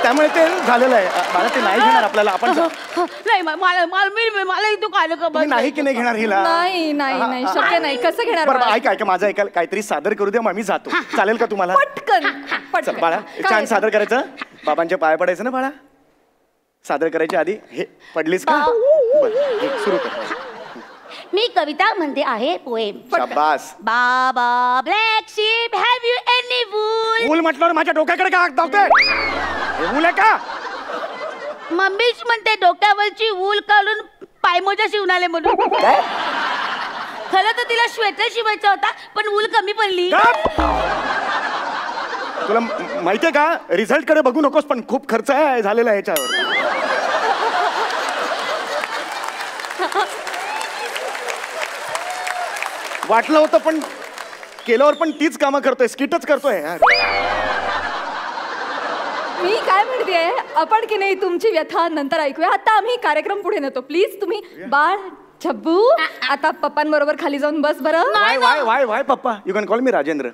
त्यामुळे ते झालेलं आहे. बाळा ते नाही घेणार आपल्याला. आपण
नाही, मला इथं कार्यक्रम
नाही की नाही घेणार हिला?
नाही शक्य नाही. कसं घेणार?
बरं ऐका, माझं ऐकायला काहीतरी सादर करू द्या, मग मी जातो. चालेल का तुम्हाला?
पटकन
बाळा छान सादर करायचं. बाबांच्या पाया पडायचं ना बाळा. सादर करायच्या आधी हे पडलीस का? सुरू कर.
मी कविता म्हणते आहे पोएम.
शाबास.
बाबा black ship have you any wool?
Wool म्हटल्यावर माझ्या डोक्याकडे का धावते? हे वूल आहे का?
मम्मीच म्हणते डोक्यावरची वूल काढून पायमोजा शिवून आले म्हणून. खरं तर तिला श्वेटर शिवायचा होता, पण वूल कमी पडली.
तुला माहितीये का, रिझल्ट कडे बघू नकोस, पण खूप खर्च आहे झालेला आहे याच्यावर. वाटलं होतं पण केल्यावर पण तीच कामं करतोय, स्किटच करतोय.
मी काय म्हणतेय, आपण की नाही तुमची व्यथा नंतर ऐकूया. आता आम्ही कार्यक्रम पुढे नेतो. प्लीज तुम्ही बाळ झब्बू आता पप्पांबरोबर खाली जाऊन बस बरं.
Why papa, you can call me Rajendra.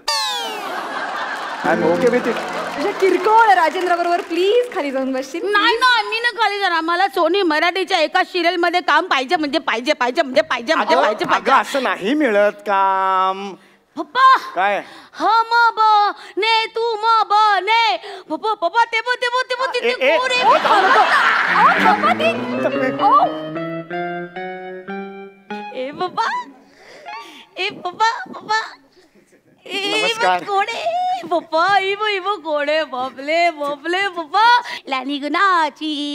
I am okay with it.
तुझ्या किरकोळ राजेंद्र बरोबर प्लीज खाली जाऊन बसशील?
नाही ना, मी ना खाली जाणार. मला सोनी मराठीच्या एका सिरियल मध्ये काम पाहिजे म्हणजे पाहिजे.
असं नाही मिळत काम.
पप्पा
काय?
हम बने तुम बने. पप्पा ते पप्पा
नमस्कार.
कोणे पप्पा? इवो कोणे? बापले पप्पा. लानी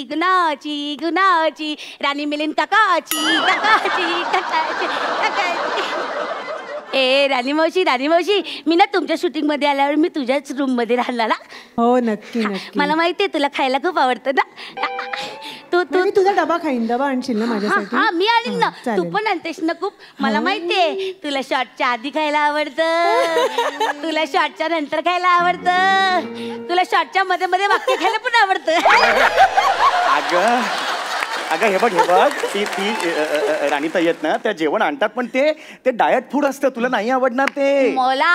गुनाची राणी मिलिंद काकाची.
ए राणी मावशी मी ना तुमच्या शूटिंग मध्ये आल्यावर मी तुझ्याच रूम मध्ये राहणार ना.
हो नक्की नक्की.
मला माहितीये तुला खायला खूप आवडतं ना.
मी तुझा डबा खाईन. डबा आणशील ना माझ्यासाठी?
हा मी आणीन ना.
चालेल.
तू पण आणतेस ना खूप. मला माहितीये तुला शॉर्टच्या आधी खायला आवडतं, तुला शॉर्टच्या नंतर खायला आवडतं, तुला शॉर्टच्या मध्ये मध्ये वाक्य खायला पण आवडतं.
अगं हे बघ ती राणीताई आहेत ना, त्या जेवण आणतात पण ते डायट फूड असतं, तुला नाही आवडणार ते.
मला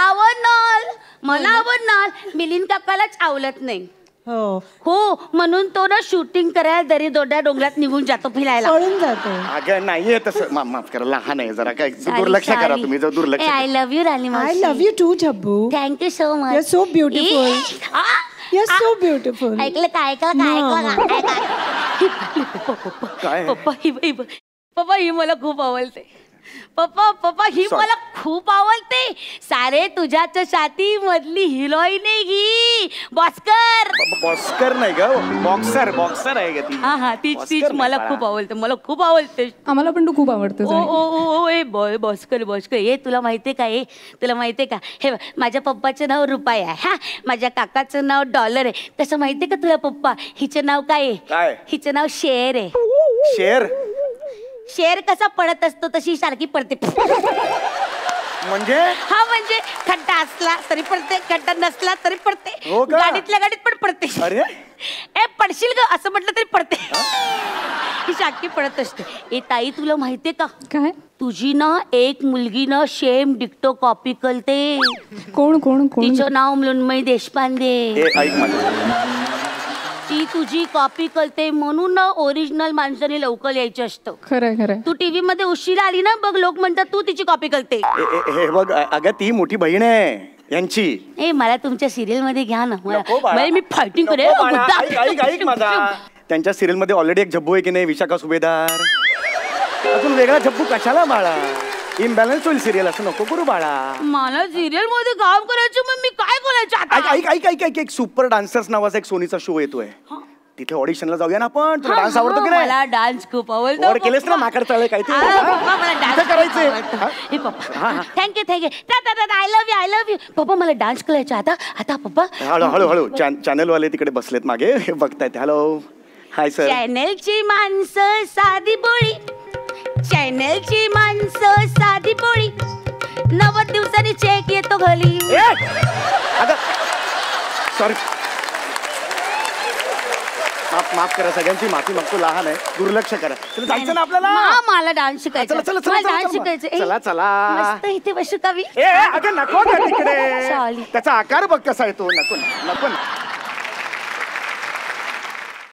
आवडणार मिलिंद काकालाच आवडत नाही. हो म्हणून तो ना शूटिंग करायला दरी दोड्या डोंगरात निघून जातो फिरायला.
पळून जातो.
अगं नाहीये तसं, माफ करा, लहान आहे जरा, काय दुर्लक्ष करा तुम्ही, जर दुर्लक्ष.
I love you Rani
I love you too Jhabbu.
Thank you so much.
You are so beautiful. You are so beautiful.
ऐकलं काय पप्पा ही मला खूप आवडते. पप्पा ही मला खूप आवडते. सारे तुझ्याच छाती मधली हिरोईन आहे ही.
बॉक्सर नाही ग, बॉक्सर आहे ग ती.
हा तीच मला खूप आवडते. मला खूप आवडते.
आम्हाला पण तू खूप आवडते.
ओ बॉस्कर हे तुला माहितीये का? तुला माहितीये का? हे माझ्या पप्पाचं नाव रुपाई आहे. हा माझ्या काकाचं नाव डॉलर आहे. तसं माहितीये का तुला पप्पा हिचं नाव काय आहे? हिचं नाव शेर आहे. शेर कसा पडत असतो तशी सारखी पडते.
म्हणजे
म्हणजे खड्डा असला तरी पडते, खड्डा नसला तरी पडते, गाडीतल्या गाडीत पण पडते.
अरे
ए पडशील ग असं म्हटलं तरी पडते. ही सारखी पडत असते. ए ताई तुला माहितीये का
काय?
तुझी ना एक मुलगी ना सेम डिक्टो कॉपी करते.
कोण?
तिचं नाव मृण्मयी देशपांडे.
ऐक मला,
ती तुझी कॉपी करते म्हणून ना ओरिजिनल माणसाने लवकर यायचं असतं.
खरंय.
तू टीव्ही मध्ये उशिरा आली ना बघ, लोक म्हणतात तू तिची कॉपी करते.
हे बघ अगं ती मोठी बहीण आहे यांची.
ए मला तुमच्या सिरियल मध्ये घ्या ना. मी फायटिंग करेन.
ऐक माझा, त्यांच्या सिरियल मध्ये ऑलरेडी एक झब्बू आहे की नाही, विशाखा सुभेदार. अजून वेगळा झब्बू कशाला बाळा? इम्बॅलन्स होईल सिरियल, असं नको करू बाळा.
मला सिरियल मध्ये काम करायचं, मग मी काय करायचं?
ऐक सुपर डान्सर्स नावाचा एक सोनीचा शो येतोय, तिथे ऑडिशनला जाऊया ना आपण. तुला डान्स आवडतो की नाही?
मला डान्स खूप आवडतो.
केलेस ना माकड चालय काय ते करायचंय.
थँक्यू. आय लव्ह यू पप्पा. मला डान्स करायचा आता पप्पा.
हळू चॅनल वाले तिकडे बसलेत मागे, बघतायत. Hello hi sir.
चॅनलची माणसं साधी बोळी, चॅनलची माणसं साधी बोळी, 90 दिवसांनी चेक येतो घरी.
सॉरी, माफ करा, सगळ्यांची माफी मागतो, लहान आहे, दुर्लक्ष करा. जायचं ना आपल्याला.
मला डान्स शिकायचं. डान्स शिकायचं.
चला
मस्त इथे बसू का मी?
नको तिकडे, त्याचा आकार बघ कसा येतो. नको